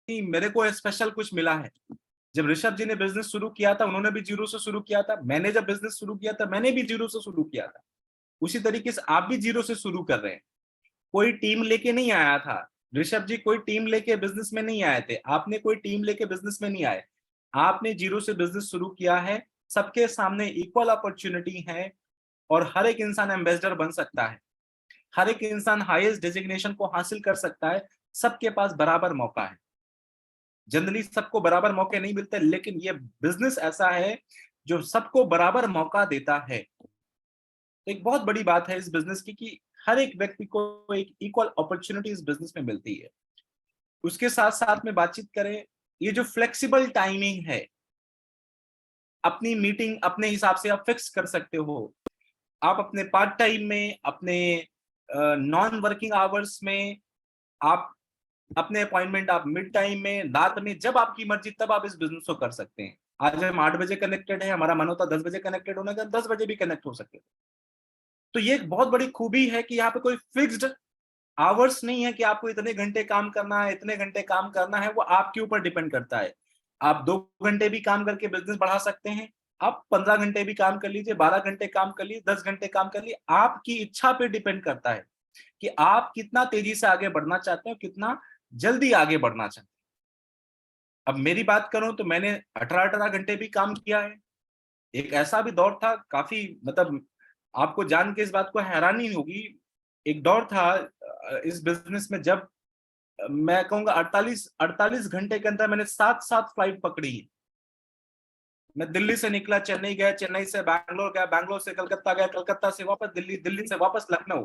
मेरे को स्पेशल कुछ मिला है। जब ऋषभ जी ने बिजनेस शुरू किया था, उन्होंने भी जीरो से शुरू किया था। मैंने जब बिजनेस शुरू किया था, मैंने भी जीरो से शुरू किया था। उसी तरीके से आप भी जीरो से शुरू कर रहे हैं। कोई टीम लेके नहीं आया था। ऋषभ जी कोई टीम लेके बिजनेस में नहीं आए थे, आपने कोई टीम लेके बिजनेस में नहीं आए। आपने जीरो से बिजनेस शुरू किया है। सबके सामने इक्वल अपॉर्चुनिटी है और हर एक इंसान एम्बेसडर बन सकता है। हर एक इंसान हाईएस्ट डेजिग्नेशन को हासिल कर सकता है। सबके पास बराबर मौका है। जनरली सबको बराबर मौके नहीं मिलते, लेकिन ये बिजनेस ऐसा है जो सबको बराबर मौका देता है। तो एक बहुत बड़ी बात है इस बिजनेस की कि हर एक व्यक्ति को एक इक्वल अपॉर्चुनिटी इस बिजनेस में मिलती है। उसके साथ साथ में बातचीत करें, ये जो फ्लेक्सिबल टाइमिंग है, अपनी मीटिंग अपने हिसाब से आप फिक्स कर सकते हो। आप अपने पार्ट टाइम में, अपने नॉन वर्किंग आवर्स में, आप अपने अपॉइंटमेंट आप मिड टाइम में, रात में, जब आपकी मर्जी तब आप इस बिजनेस को कर सकते हैं। आज हम 8 बजे कनेक्टेड है, हमारा मन होता 10 बजे कनेक्टेड होने का, 10 बजे भी कनेक्ट हो सकते हैं। तो ये एक बहुत बड़ी खूबी है कि यहाँ पे कोई फिक्स्ड आवर्स नहीं है कि आपको इतने घंटे काम करना है, इतने घंटे काम करना है। वो आपके ऊपर डिपेंड करता है। आप 2 घंटे भी काम करके बिजनेस बढ़ा सकते हैं। आप 15 घंटे भी काम कर लीजिए, 12 घंटे काम कर लीजिए, 10 घंटे काम कर लीजिए। आपकी इच्छा पे डिपेंड करता है कि आप कितना तेजी से आगे बढ़ना चाहते हो, कितना जल्दी आगे बढ़ना चाहते हैं। अब मेरी बात करूं तो मैंने 18-18 घंटे भी काम किया है। एक ऐसा भी दौर था, काफी मतलब आपको जान के इस बात को हैरानी होगी। एक दौर था इस बिजनेस में, जब मैं कहूंगा 48 घंटे के अंदर मैंने 7 फ्लाइट पकड़ी है। मैं दिल्ली से निकला, चेन्नई गया, चेन्नई से बैंगलोर गया, बैंगलोर से कलकत्ता गया, कलकत्ता से वापस दिल्ली, दिल्ली से वापस लखनऊ।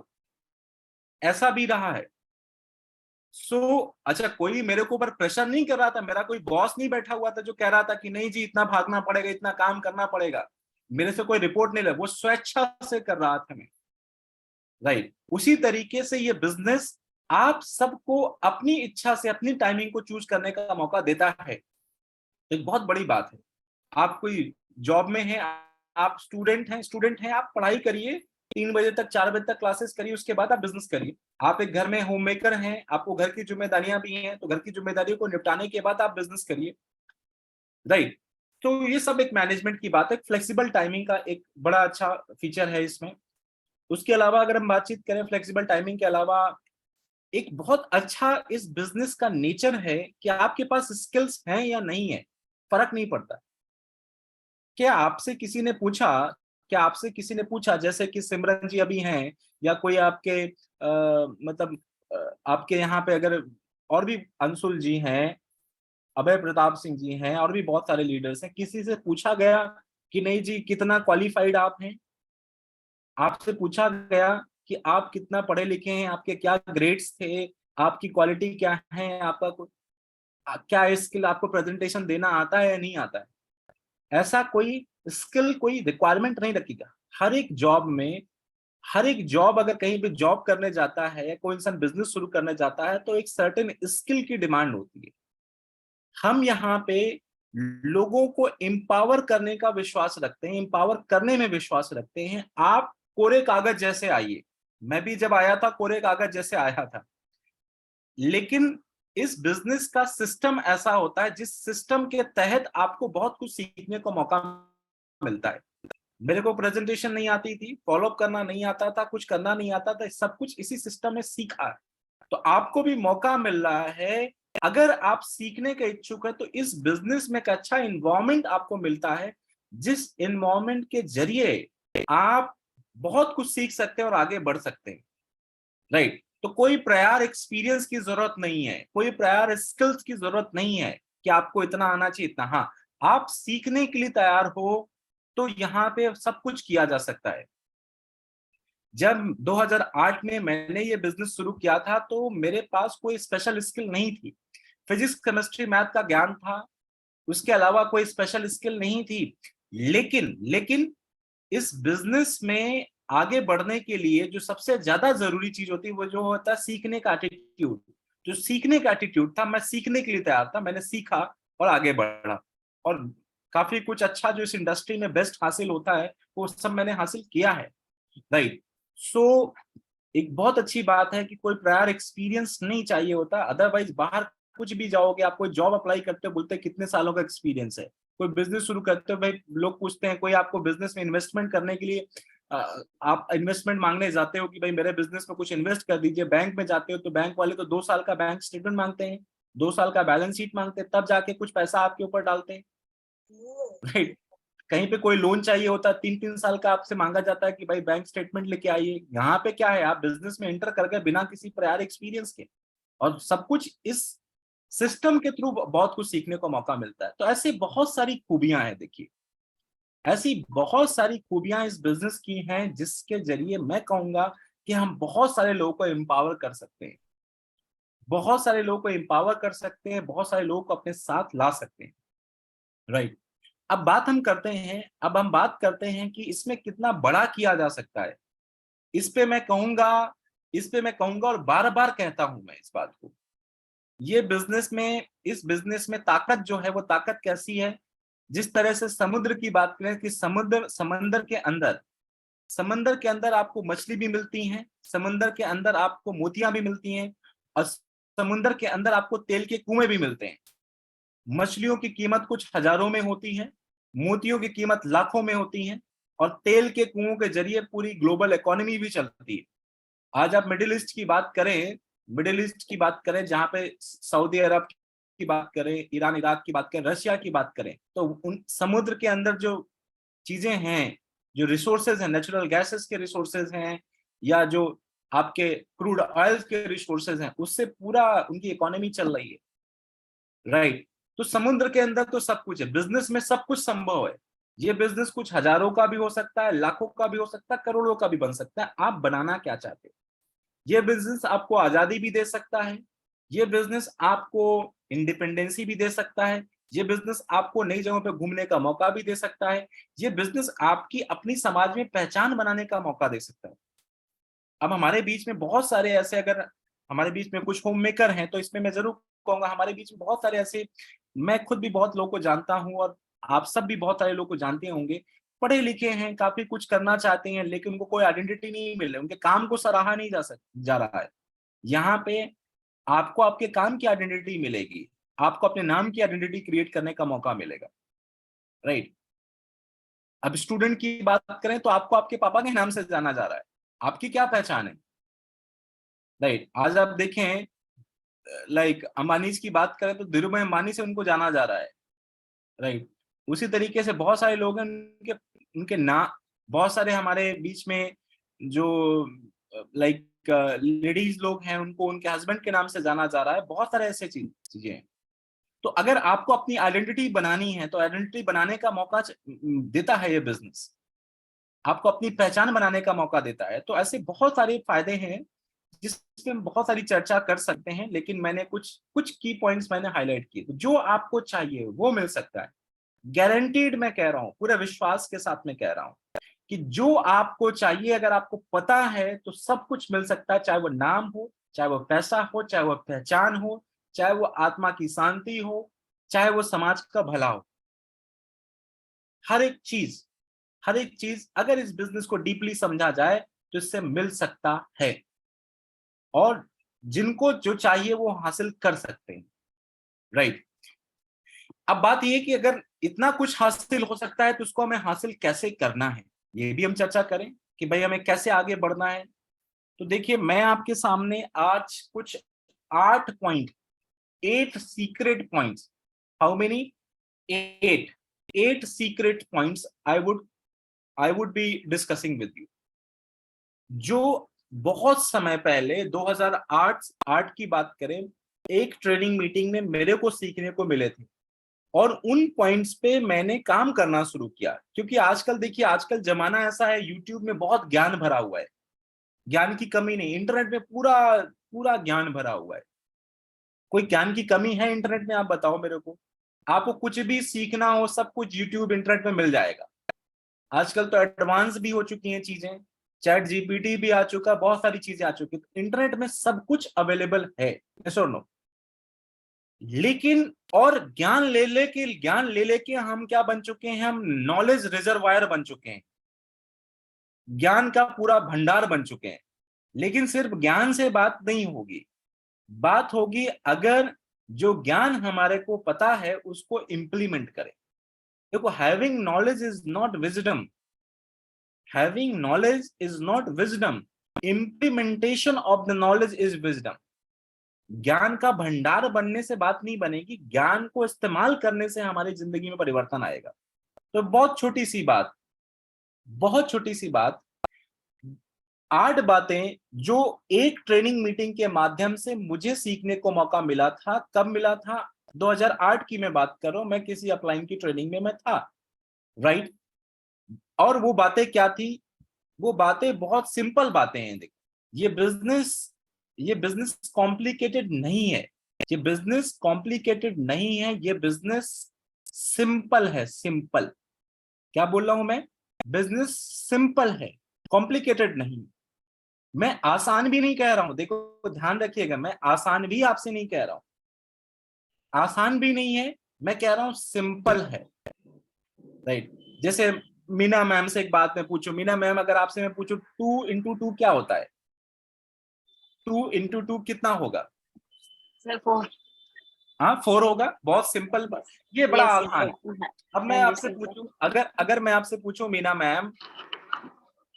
ऐसा भी रहा है। अच्छा, कोई मेरे को ऊपर प्रेशर नहीं कर रहा था। मेरा कोई बॉस नहीं बैठा हुआ था जो कह रहा था कि नहीं जी इतना भागना पड़ेगा, इतना काम करना पड़ेगा। मेरे से कोई रिपोर्ट नहीं लगा, वो स्वेच्छा से कर रहा था मैं। राइट। उसी तरीके से ये बिजनेस आप सबको अपनी इच्छा से अपनी टाइमिंग को चूज करने का मौका देता है। एक बहुत बड़ी बात है। आप कोई जॉब में हैं, आप स्टूडेंट हैं, आप पढ़ाई करिए, 3 बजे तक 4 बजे तक क्लासेस करिए, उसके बाद आप बिजनेस करिए। आप एक घर में होम मेकर हैं, आपको घर की जिम्मेदारियां भी हैं, तो घर की जिम्मेदारियों को निपटाने के बाद आप बिजनेस करिए। राइट। तो ये सब एक मैनेजमेंट की बात है। फ्लेक्सिबल टाइमिंग का एक बड़ा अच्छा फीचर है इसमें। उसके अलावा अगर हम बातचीत करें फ्लेक्सिबल टाइमिंग के अलावा, एक बहुत अच्छा इस बिजनेस का नेचर है कि आपके पास स्किल्स हैं या नहीं है, फर्क नहीं पड़ता। क्या आपसे किसी ने पूछा जैसे कि सिमरन जी अभी हैं, या कोई आपके मतलब आपके यहाँ पे अगर और भी अंशुल जी हैं, अभय प्रताप सिंह जी हैं, और भी बहुत सारे लीडर्स हैं, किसी से पूछा गया कि नहीं जी कितना क्वालिफाइड आप हैं? आपसे पूछा गया कि आप कितना पढ़े लिखे हैं, आपके क्या ग्रेड्स थे, आपकी क्वालिटी क्या है, आपका क्या स्किल, आपको प्रेजेंटेशन देना आता है या नहीं आता है? ऐसा कोई स्किल, कोई रिक्वायरमेंट नहीं रखेगा। हर एक जॉब में, हर एक जॉब अगर कहीं पे जॉब करने जाता है या कोई इंसान बिजनेस शुरू करने जाता है तो एक सर्टेन स्किल की डिमांड होती है। हम यहाँ पे लोगों को एम्पावर करने का विश्वास रखते हैं, एम्पावर करने में विश्वास रखते हैं। आप कोरे कागज जैसे आइए। मैं भी जब आया था कोरे कागज जैसे आया था, लेकिन इस बिजनेस का सिस्टम ऐसा होता है जिस सिस्टम के तहत आपको बहुत कुछ सीखने को मौका मिलता है। मेरे को प्रेजेंटेशन नहीं आती थी, फॉलोअप करना नहीं आता था, कुछ करना नहीं आता था, सब कुछ इसी सिस्टम में सीखा है। तो आपको भी मौका मिल रहा है। अगर आप सीखने के इच्छुक है तो इस बिजनेस में एक अच्छा इन्वायरमेंट आपको मिलता है, जिस इन्वायरमेंट के जरिए आप बहुत कुछ सीख सकते हैं और आगे बढ़ सकते हैं। राइट। तो कोई प्रायर एक्सपीरियंस की जरूरत नहीं है, कोई प्रायर स्किल्स की जरूरत नहीं है कि आपको इतना आना चाहिए, इतना। हाँ, आप सीखने के लिए तैयार हो तो यहाँ पे सब कुछ किया जा सकता है। जब 2008 में मैंने ये बिजनेस शुरू किया था तो मेरे पास कोई स्पेशल स्किल नहीं थी। फिजिक्स, केमिस्ट्री, मैथ का ज्ञान था, उसके अलावा कोई स्पेशल स्किल नहीं थी। लेकिन इस बिजनेस में आगे बढ़ने के लिए जो सबसे ज्यादा जरूरी चीज होती है वो जो होता है सीखने का एटीट्यूड। जो सीखने का एटीट्यूड था, मैं सीखने के लिए तैयार था, मैंने सीखा और आगे बढ़ा। और काफी कुछ अच्छा जो इस इंडस्ट्री में बेस्ट हासिल होता है वो सब मैंने हासिल किया है। राइट। सो एक बहुत अच्छी बात है कि कोई प्रायर एक्सपीरियंस नहीं चाहिए होता, अदरवाइज बाहर कुछ भी जाओगे, आप कोई जॉब अप्लाई करते हो, बोलते हैं कितने सालों का एक्सपीरियंस है। कोई बिजनेस शुरू करते हो भाई, लोग पूछते हैं, कोई आपको बिजनेस में इन्वेस्टमेंट करने के लिए आप इन्वेस्टमेंट मांगने जाते हो कि भाई मेरे बिजनेस में कुछ इन्वेस्ट कर दीजिए, बैंक में जाते हो तो बैंक वाले तो 2 साल का बैंक स्टेटमेंट मांगते हैं, 2 साल का बैलेंस शीट मांगते हैं, तब जाके कुछ पैसा आपके ऊपर डालते हैं, राइट। कहीं पे कोई लोन चाहिए होता है, 3-3 साल का आपसे मांगा जाता है कि भाई बैंक स्टेटमेंट लेके आइए। यहाँ पे क्या है, आप बिजनेस में एंटर कर गए बिना किसी प्रायर एक्सपीरियंस के, और सब कुछ इस सिस्टम के थ्रू बहुत कुछ सीखने को मौका मिलता है। तो ऐसी बहुत सारी खूबियां हैं, देखिए ऐसी बहुत सारी खूबियां इस बिजनेस की हैं, जिसके जरिए मैं कहूंगा कि हम बहुत सारे लोगों को एम्पावर कर सकते हैं, बहुत सारे लोगों को एम्पावर कर सकते हैं, बहुत सारे लोगों को अपने साथ ला सकते हैं, राइट। अब हम बात करते हैं कि इसमें कितना बड़ा किया जा सकता है। इस पे मैं कहूंगा इस पे मैं कहूंगा और बार बार कहता हूं मैं इस बात को, इस बिजनेस में ताकत जो है, वो ताकत कैसी है। जिस तरह से समुद्र की बात करें कि समंदर के अंदर आपको मछली भी मिलती हैं, समंदर के अंदर आपको मोतियां भी मिलती हैं, और समुद्र के अंदर आपको तेल के कुएं भी मिलते हैं। मछलियों की कीमत कुछ हजारों में होती है, मोतियों की कीमत लाखों में होती है, और तेल के कुओं के जरिए पूरी ग्लोबल इकोनॉमी भी चलती है। आज आप मिडिल ईस्ट की बात करें, जहां पे सऊदी अरब की बात करें, ईरान इराक की बात करें, रशिया की बात करें, तो उन समुद्र के अंदर जो चीजें हैं, जो रिसोर्सेज हैं, नेचुरल गैसेस के रिसोर्सेज हैं, या जो आपके क्रूड ऑयल के रिसोर्सेज हैं, उससे पूरा उनकी इकोनॉमी चल रही है, राइट। तो समुद्र के अंदर तो सब कुछ है, बिजनेस में सब कुछ संभव है। ये बिजनेस कुछ हजारों का भी हो सकता है, लाखों का भी हो सकता है, करोड़ों का भी बन सकता है। आप बनाना क्या चाहते हो। ये बिजनेस आपको आजादी भी दे सकता है, ये बिजनेस आपको इंडिपेंडेंसी भी दे सकता है, ये बिजनेस आपको नई जगहों पे घूमने का मौका भी दे सकता है, ये बिजनेस आपकी अपनी समाज में पहचान बनाने का मौका दे सकता है। अब हमारे बीच में बहुत सारे ऐसे, अगर हमारे बीच में कुछ होम मेकर हैं, तो इसमें मैं जरूर कहूंगा हमारे बीच में बहुत सारे ऐसे, मैं खुद भी बहुत लोगों को जानता हूं, और आप सब भी बहुत सारे लोगों को जानते होंगे, पढ़े लिखे हैं, काफी कुछ करना चाहते हैं, लेकिन उनको कोई आइडेंटिटी नहीं मिल रही, उनके काम को सराहा नहीं जा रहा है। यहाँ पे आपको आपके काम की आइडेंटिटी मिलेगी, आपको अपने नाम की आइडेंटिटी क्रिएट करने का मौका मिलेगा, राइट। अब स्टूडेंट की बात करें तो आपको आपके पापा के नाम से जाना जा रहा है, आपकी क्या पहचान है, राइट। आज आप देखें, लाइक अंबानी की बात करें तो धीरूभाई अंबानी से उनको जाना जा रहा है, राइट। उसी तरीके से बहुत सारे लोग हैं, उनके उनके ना बहुत सारे हमारे बीच में जो लाइक लेडीज लोग हैं, उनको उनके हस्बैंड के नाम से जाना जा रहा है। बहुत सारे ऐसे चीजें हैं। तो अगर आपको अपनी आइडेंटिटी बनानी है, तो आइडेंटिटी बनाने का मौका देता है ये बिजनेस, आपको अपनी पहचान बनाने का मौका देता है। तो ऐसे बहुत सारे फायदे हैं जिसपे हम बहुत सारी चर्चा कर सकते हैं, लेकिन मैंने कुछ कुछ की पॉइंट्स मैंने हाईलाइट किए। तो जो आपको चाहिए वो मिल सकता है, गारंटीड। मैं कह रहा हूं, पूरे विश्वास के साथ मैं कह रहा हूं कि जो आपको चाहिए, अगर आपको पता है, तो सब कुछ मिल सकता है। चाहे वो नाम हो, चाहे वो पैसा हो, चाहे वो पहचान हो, चाहे वो आत्मा की शांति हो, चाहे वो समाज का भला हो। हर एक चीज हर एक चीज अगर इस बिजनेस को डीपली समझा जाए तो इससे मिल सकता है, और जिनको जो चाहिए वो हासिल कर सकते हैं, राइट। अब बात यह कि अगर इतना कुछ हासिल हो सकता है, तो उसको हमें हासिल कैसे करना है, ये भी हम चर्चा करें कि भाई हमें कैसे आगे बढ़ना है। तो देखिए, मैं आपके सामने आज कुछ 8 point, 8 secret points, how many, 8 secret points I would be discussing with you, जो बहुत समय पहले 2008 की बात करें, एक ट्रेनिंग मीटिंग में मेरे को सीखने को मिले थे, और उन पॉइंट्स पे मैंने काम करना शुरू किया। क्योंकि आजकल देखिए, आजकल जमाना ऐसा है, यूट्यूब में बहुत ज्ञान भरा हुआ है, ज्ञान की कमी नहीं, इंटरनेट में पूरा पूरा ज्ञान भरा हुआ है। कोई ज्ञान की कमी है इंटरनेट में, आप बताओ मेरे को। आपको कुछ भी सीखना हो, सब कुछ यूट्यूब इंटरनेट में मिल जाएगा। आजकल तो एडवांस भी हो चुकी हैं चीजें, चैट जीपीटी भी आ चुका, बहुत सारी चीजें आ चुकी, तो इंटरनेट में सब कुछ अवेलेबल है, यस और नो। लेकिन और ज्ञान ले लेके हम क्या बन चुके हैं, हम नॉलेज रिजर्वायर बन चुके हैं, ज्ञान का पूरा भंडार बन चुके हैं। लेकिन सिर्फ ज्ञान से बात नहीं होगी, बात होगी अगर जो ज्ञान हमारे को पता है उसको इंप्लीमेंट करें। देखो, having knowledge is not wisdom, having knowledge is not wisdom, implementation of the knowledge is wisdom. ज्ञान का भंडार बनने से बात नहीं बनेगी, ज्ञान को इस्तेमाल करने से हमारी जिंदगी में परिवर्तन आएगा। तो बहुत छोटी सी बात, बहुत छोटी सी बात, 8 बातें जो एक ट्रेनिंग मीटिंग के माध्यम से मुझे सीखने को मौका मिला था। कब मिला था? 2008 की मैं बात कर रहा हूं, मैं किसी अपलाइन की ट्रेनिंग में मैं था, राइट। और वो बातें क्या थी? वो बातें बहुत सिंपल बातें हैं। देखो, ये बिजनेस कॉम्प्लिकेटेड नहीं है, ये बिजनेस कॉम्प्लिकेटेड नहीं है, ये बिजनेस सिंपल है, सिंपल। क्या बोल रहा हूं मैं? बिजनेस सिंपल है, कॉम्प्लिकेटेड नहीं। मैं आसान भी नहीं कह रहा हूं, देखो ध्यान रखिएगा, मैं आसान भी आपसे नहीं कह रहा हूं, आसान भी नहीं है, मैं कह रहा हूं सिंपल है, राइट। जैसे मीना मैम से एक बात मैं पूछूं, मीना मैम अगर आपसे मैं पूछूं 2 × 2 क्या होता है? 2 × 2 कितना होगा? सर 4। हाँ 4 होगा, बहुत सिंपल, ये बड़ा आसान है। अब मैं आपसे पूछूं, अगर मैं आपसे पूछूं मीना मैम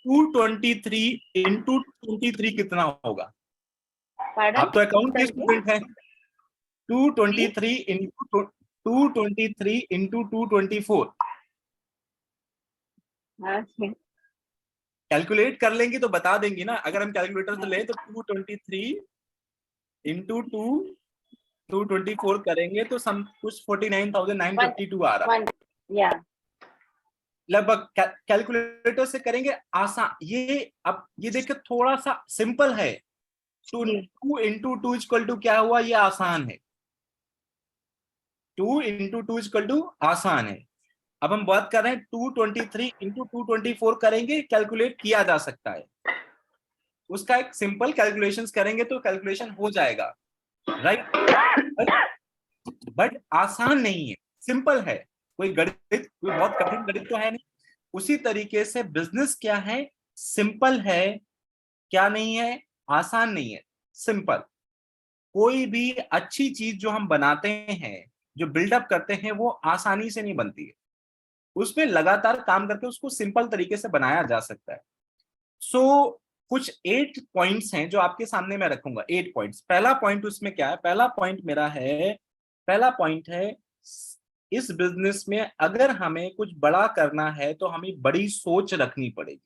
223 × 23 कितना होगा? आप तो अकाउंट की स्टूडेंट हैं। 223 × 224 कैलकुलेट कर लेंगे तो बता देंगी ना। अगर हम कैलकुलेटर से लें तो 223 × 224 करेंगे तो सम कुछ 49,952 आ रहा है लगभग। कैलकुलेटर से करेंगे आसान। ये अब ये देखिए थोड़ा सा सिंपल है। 2 × 2 = क्या हुआ? ये आसान है। 2 × 2 = आसान है। अब हम बात कर रहे हैं 223 × 224 करेंगे, कैलकुलेट किया जा सकता है, उसका एक सिंपल कैलकुलेशंस करेंगे तो कैलकुलेशन हो जाएगा, राइट। बट आसान नहीं है, सिंपल है। कोई गणित, कोई बहुत कठिन गणित तो है नहीं। उसी तरीके से बिजनेस क्या है? सिंपल है। क्या नहीं है? आसान नहीं है, सिंपल। कोई भी अच्छी चीज जो हम बनाते हैं, जो बिल्डअप करते हैं, वो आसानी से नहीं बनती है, उसमें लगातार काम करके उसको सिंपल तरीके से बनाया जा सकता है। सो कुछ 8 पॉइंट्स हैं जो आपके सामने मैं रखूंगा, 8 पॉइंट्स। पहला पॉइंट उसमें क्या है? पहला पॉइंट मेरा है, पहला पॉइंट है, इस बिजनेस में अगर हमें कुछ बड़ा करना है तो हमें बड़ी सोच रखनी पड़ेगी।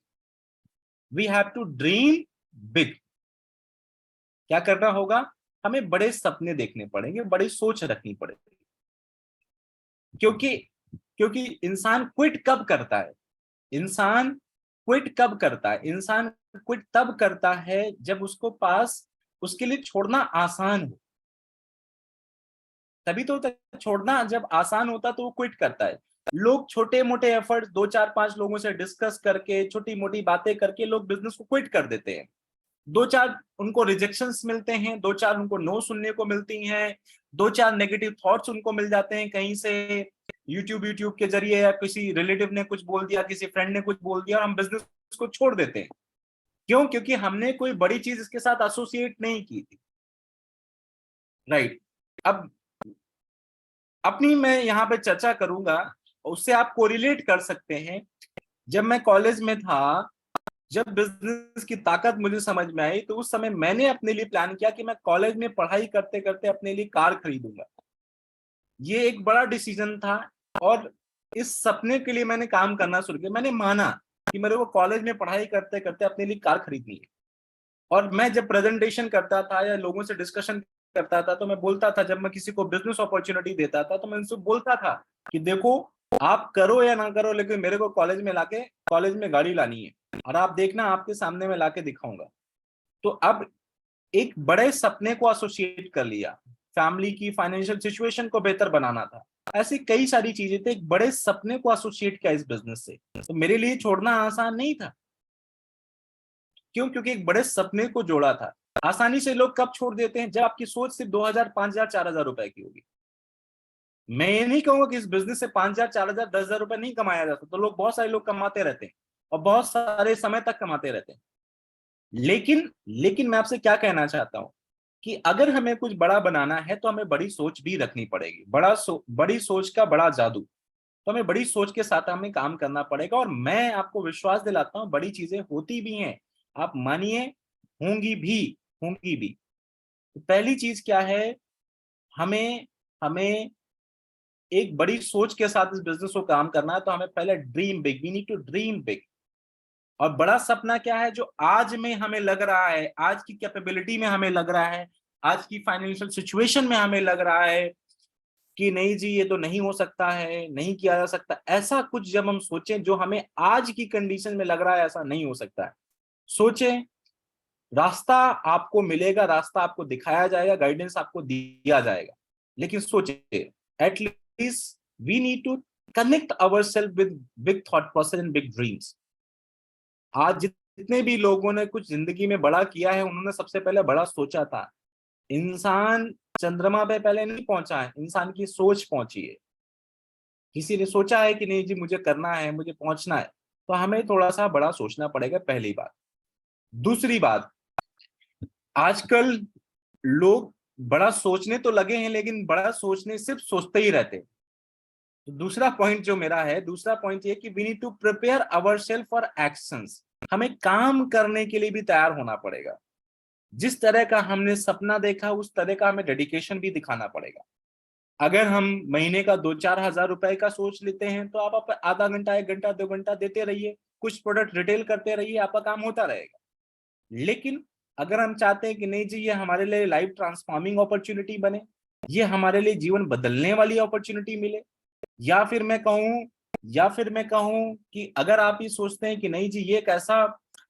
We have to dream big. क्या करना होगा? हमें बड़े सपने देखने पड़ेंगे, बड़ी सोच रखनी पड़ेगी। क्योंकि क्योंकि इंसान क्विट कब करता है? इंसान क्विट कब करता है? इंसान क्विट तब करता है जब उसको पास, उसके लिए छोड़ना आसान हो। तभी तो छोड़ना जब आसान होता तो वो क्विट करता है। लोग छोटे मोटे एफर्ट 2 4 5 लोगों से डिस्कस करके, छोटी मोटी बातें करके लोग बिजनेस को क्विट कर देते हैं। 2 4 उनको रिजेक्शंस मिलते हैं, 2 4 उनको नो सुनने को मिलती हैं, 2 4 नेगेटिव थॉट्स उनको मिल जाते हैं कहीं से, यूट्यूब के जरिए, या किसी रिलेटिव ने कुछ बोल दिया, किसी फ्रेंड ने कुछ बोल दिया, और हम बिजनेस को छोड़ देते हैं। क्यों? क्योंकि हमने कोई बड़ी चीज इसके साथ एसोसिएट नहीं की थी, राइट। अब अपनी मैं यहाँ पे चर्चा करूंगा, उससे आप कोरिलेट कर सकते हैं। जब मैं कॉलेज में था, जब बिजनेस की ताकत मुझे समझ में आई, तो उस समय मैंने अपने लिए प्लान किया कि मैं कॉलेज में पढ़ाई करते करते अपने लिए कार खरीदूंगा। ये एक बड़ा डिसीजन था, और इस सपने के लिए मैंने काम करना शुरू किया। मैंने माना कि मेरे को कॉलेज में पढ़ाई करते करते अपने लिए कार खरीदनी है। और मैं जब प्रेजेंटेशन करता था या लोगों से डिस्कशन करता था, तो मैं बोलता था, जब मैं किसी को बिजनेस अपॉर्चुनिटी देता था तो मैं उनसे बोलता था कि देखो, आप करो या ना करो, लेकिन मेरे को कॉलेज में लाके, कॉलेज में गाड़ी लानी है, और आप देखना आपके सामने मैं लाके दिखाऊंगा। तो अब एक बड़े सपने को एसोसिएट कर लिया, फैमिली की फाइनेंशियल सिचुएशन को बेहतर बनाना था, ऐसी कई सारी चीजें थी, एक बड़े सपने को एसोसिएट किया इस बिजनेस से। तो मेरे लिए छोड़ना आसान नहीं था। क्यों? क्योंकि एक बड़े सपने को जोड़ा था। आसानी से लोग कब छोड़ देते हैं? जब आपकी सोच सिर्फ 2,000 5,000 4,000 रुपए की होगी। मैं ये नहीं कहूंगा कि इस बिजनेस से 5,000 4,000 10,000 रुपए नहीं कमाया जा सकता, तो लोग, बहुत सारे लोग कमाते रहते हैं, और बहुत सारे समय तक कमाते रहते हैं। लेकिन मैं आपसे क्या कहना चाहता हूं, कि अगर हमें कुछ बड़ा बनाना है तो हमें बड़ी सोच भी रखनी पड़ेगी। बड़ी सोच का बड़ा जादू। तो हमें बड़ी सोच के साथ हमें काम करना पड़ेगा, और मैं आपको विश्वास दिलाता हूं बड़ी चीजें होती भी हैं, आप मानिए, होंगी भी, होंगी भी। तो पहली चीज क्या है, हमें हमें एक बड़ी सोच के साथ इस बिजनेस को काम करना है, तो हमें पहले dream big, we need to dream big. और बड़ा सपना क्या है, जो आज में हमें लग रहा है, आज की कैपेबिलिटी में हमें लग रहा है, आज की फाइनेंशियल सिचुएशन में हमें लग रहा है कि नहीं जी ये तो नहीं हो सकता है, नहीं किया जा सकता, ऐसा कुछ जब हम सोचें जो हमें आज की कंडीशन में लग रहा है ऐसा नहीं हो सकता है, सोचें, रास्ता आपको मिलेगा, रास्ता आपको दिखाया जाएगा, गाइडेंस आपको दिया जाएगा। लेकिन सोचिए, at least we need to connect our self with big thought process and big dreams. आज जितने भी लोगों ने कुछ जिंदगी में बड़ा किया है, उन्होंने सबसे पहले बड़ा सोचा था। इंसान चंद्रमा पे पहले नहीं पहुंचा है, इंसान की सोच पहुंची है। किसी ने सोचा है कि नहीं जी मुझे करना है, मुझे पहुंचना है, तो हमें थोड़ा सा बड़ा सोचना पड़ेगा, पहली बात। दूसरी बात, आजकल लोग बड़ा सोचने तो लगे हैं, लेकिन बड़ा सोचने सिर्फ सोचते ही रहते हैं। तो दूसरा पॉइंट जो मेरा है, दूसरा पॉइंट ये कि we need to prepare ourselves for actions. हमें काम करने के लिए भी तैयार होना पड़ेगा। जिस तरह का हमने सपना देखा उस तरह का हमें डेडिकेशन भी दिखाना पड़ेगा। अगर हम महीने का 2-4 हजार रुपए का सोच लेते हैं, तो आप आधा घंटा, 1 घंटा, 2 घंटा देते रहिए, कुछ प्रोडक्ट रिटेल करते रहिए, आपका काम होता रहेगा। लेकिन अगर हम चाहते हैं कि नहीं जी ये हमारे लिए लाइफ ट्रांसफॉर्मिंग अपॉर्चुनिटी बने, ये हमारे लिए जीवन बदलने वाली अपॉर्चुनिटी मिले, या फिर मैं कहूं कि अगर आप ये सोचते हैं कि नहीं जी ये एक ऐसा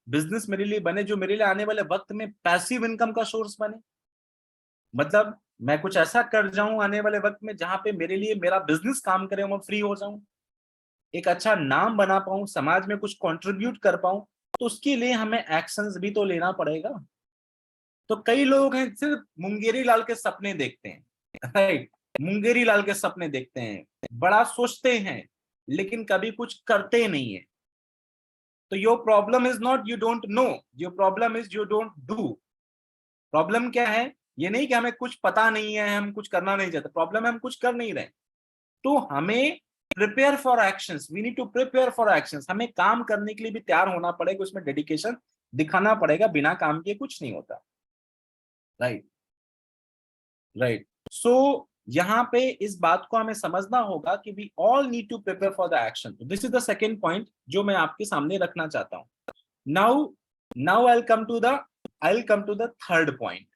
बिजनेस मेरे लिए बने जो मेरे लिए आने वाले वक्त में पैसिव इनकम का सोर्स बने, मतलब मैं कुछ ऐसा कर जाऊं आने वाले वक्त में जहां पे मेरे लिए मेरा बिजनेस काम करे, मैं फ्री हो जाऊं, एक अच्छा नाम बना पाऊं, समाज में कुछ कंट्रीब्यूट कर पाऊं, तो उसके लिए हमें एक्शंस भी तो लेना पड़ेगा। तो कई लोग हैं सिर्फ मुंगेरी लाल के सपने देखते हैं, राइट, मुंगेरी लाल के सपने देखते हैं, बड़ा सोचते हैं, लेकिन कभी कुछ करते नहीं है। तो your problem is not you don't know, your problem is you don't do. Problem क्या है, ये नहीं कि हमें कुछ पता नहीं है, हम कुछ करना नहीं चाहते, प्रॉब्लम है हम कुछ कर नहीं रहे। तो हमें prepare for actions, we need to prepare for actions. हमें काम करने के लिए भी तैयार होना पड़ेगा, उसमें डेडिकेशन दिखाना पड़ेगा, बिना काम किए कुछ नहीं होता। Right, right. सो यहाँ पे इस बात को हमें समझना होगा कि we all need to prepare for the action. This is the second point जो मैं आपके सामने रखना चाहता हूँ। Now now I will come to the third point.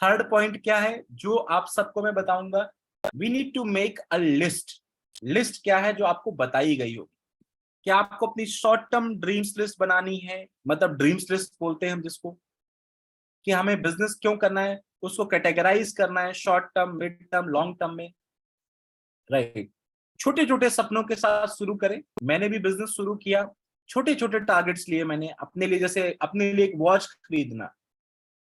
Third point क्या है जो आप सबको मैं बताऊंगा, we need to make a list. List क्या है, जो आपको बताई गई होगी। क्या आपको अपनी शॉर्ट टर्म ड्रीम्स लिस्ट बनानी है, मतलब ड्रीम्स लिस्ट बोलते हैं हम जिसको, कि हमें बिजनेस क्यों करना है, उसको कैटेगराइज करना है short term, mid term, long term में, राइट। छोटे छोटे सपनों के साथ शुरू करें। मैंने भी बिजनेस शुरू किया, छोटे छोटे टारगेट्स लिए मैंने अपने लिए। जैसे अपने लिए एक वॉच खरीदना,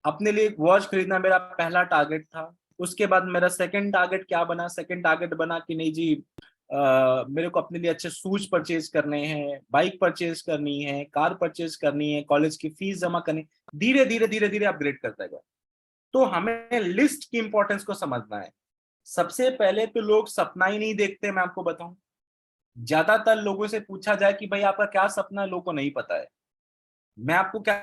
अपने लिए एक वॉच खरीदना मेरा पहला टारगेट था। उसके बाद मेरा सेकंड टारगेट क्या बना, सेकंड टारगेट बना कि नहीं जी मेरे को अपने लिए अच्छे शूज परचेज करने हैं, बाइक परचेज करनी है, कार परचेज करनी है, कॉलेज की फीस जमा करनी। धीरे धीरे धीरे धीरे अपग्रेड करता गया। तो हमें लिस्ट की इंपॉर्टेंस को समझना है। सबसे पहले तो लोग सपना ही नहीं देखते, मैं आपको बताऊं। ज्यादातर लोगों से पूछा जाए कि भाई आपका क्या सपना है, लोगों को नहीं पता है। मैं आपको क्या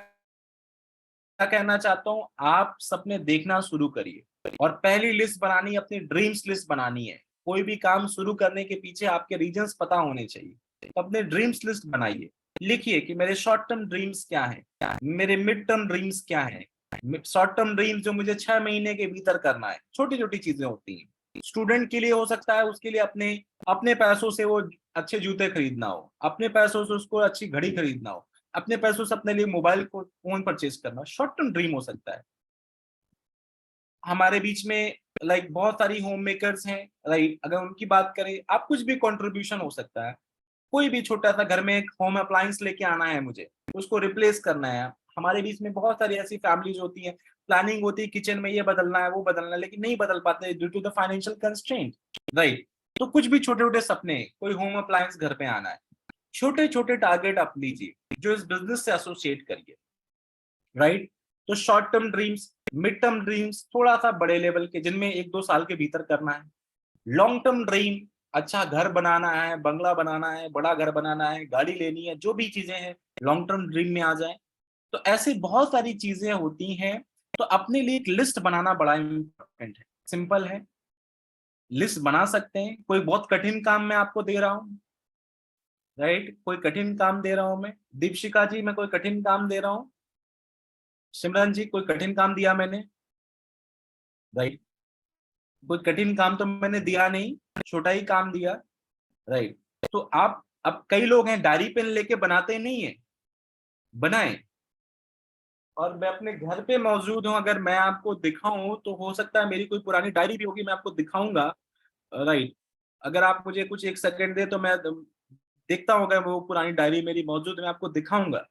क्या कहना चाहता हूं, आप सपने देखना शुरू करिए, और पहली लिस्ट बनानी, अपनी ड्रीम्स लिस्ट बनानी है। कोई भी काम शुरू करने के पीछे आपके रीजंस पता होने चाहिए। तो अपने ड्रीम्स लिस्ट बनाइए, लिखिए कि मेरे शॉर्ट टर्म ड्रीम्स क्या हैं, मेरे मिड टर्म ड्रीम्स क्या हैं। शॉर्ट टर्म ड्रीम्स जो मुझे 6 महीने के भीतर करना है, छोटी छोटी चीजें होती हैं। स्टूडेंट के लिए हो सकता है, उसके लिए अपने अपने पैसों से वो अच्छे जूते खरीदना हो, अपने पैसों से उसको अच्छी घड़ी खरीदना हो, अपने पैसों से अपने लिए मोबाइल को फोन परचेज करना, शॉर्ट टर्म ड्रीम हो सकता है। हमारे बीच में बहुत सारी होम मेकर्स हैं, राइट, अगर उनकी बात करें, आप कुछ भी कंट्रीब्यूशन हो सकता है। कोई भी छोटा सा घर में एक होम अप्लायंस लेके आना है मुझे, उसको रिप्लेस करना है। हमारे बीच में बहुत सारी ऐसी फैमिलीज होती हैं, प्लानिंग होती है किचन में ये बदलना है वो बदलना है, लेकिन नहीं बदल पाते due to the financial constraint, right. तो कुछ भी छोटे छोटे सपने, कोई होम अप्लायंस घर पे आना है, छोटे छोटे टारगेट आप लीजिए जो इस बिजनेस से एसोसिएट करिए, राइट। तो short term dreams, mid term dreams थोड़ा सा बड़े लेवल के, जिनमें 1-2 साल के भीतर करना है। लॉन्ग टर्म ड्रीम, अच्छा घर बनाना है, बंगला बनाना है, बड़ा घर बनाना है, गाड़ी लेनी है, जो भी चीजें हैं लॉन्ग टर्म ड्रीम में आ जाए। तो ऐसी बहुत सारी चीजें होती हैं। तो अपने लिए एक लिस्ट बनाना बड़ा इंपॉर्टेंट है। सिंपल है, लिस्ट बना सकते हैं। कोई बहुत कठिन काम मैं आपको दे रहा हूँ, राइट? कोई कठिन काम दे रहा हूं मैं, दीपशिका जी, मैं कोई कठिन काम दे रहा हूँ, सिमरन जी कोई कठिन काम दिया मैंने, राइट? कोई कठिन काम तो मैंने दिया नहीं, छोटा ही काम दिया, राइट? तो आप, अब कई लोग हैं डायरी पेन लेके बनाते नहीं है, बनाएं। और मैं अपने घर पे मौजूद हूं, अगर मैं आपको दिखाऊं तो हो सकता है मेरी कोई पुरानी डायरी भी होगी, मैं आपको दिखाऊंगा, राइट? अगर आप मुझे कुछ 1 सेकंड दे तो मैं देखता हूँ, अगर वो पुरानी डायरी मेरी मौजूद है मैं आपको दिखाऊंगा।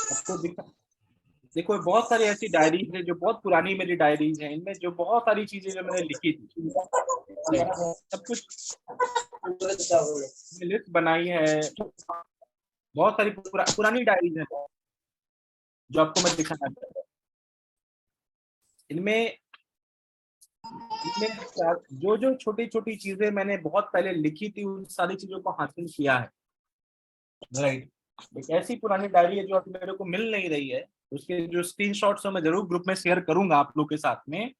आपको दिखा, देखो बहुत सारी ऐसी डायरीज है जो बहुत पुरानी मेरी डायरीज हैं, इनमें जो बहुत सारी चीजें जो मैंने लिखी थी, सब कुछ लिस्ट बनाई है। बहुत सारी पुरानी डायरीज हैं जो आपको मैं दिखाना चाहता हूँ। इनमें इनमें जो जो छोटी छोटी चीजें मैंने बहुत पहले लिखी थी, उन सारी चीजों को हासिल किया है, राइट? एक ऐसी पुरानी डायरी है जो अभी मेरे को मिल नहीं रही है, उसके जो स्क्रीनशॉट्स मैं जरूर ग्रुप में शेयर करूंगा आप लोग के साथ में,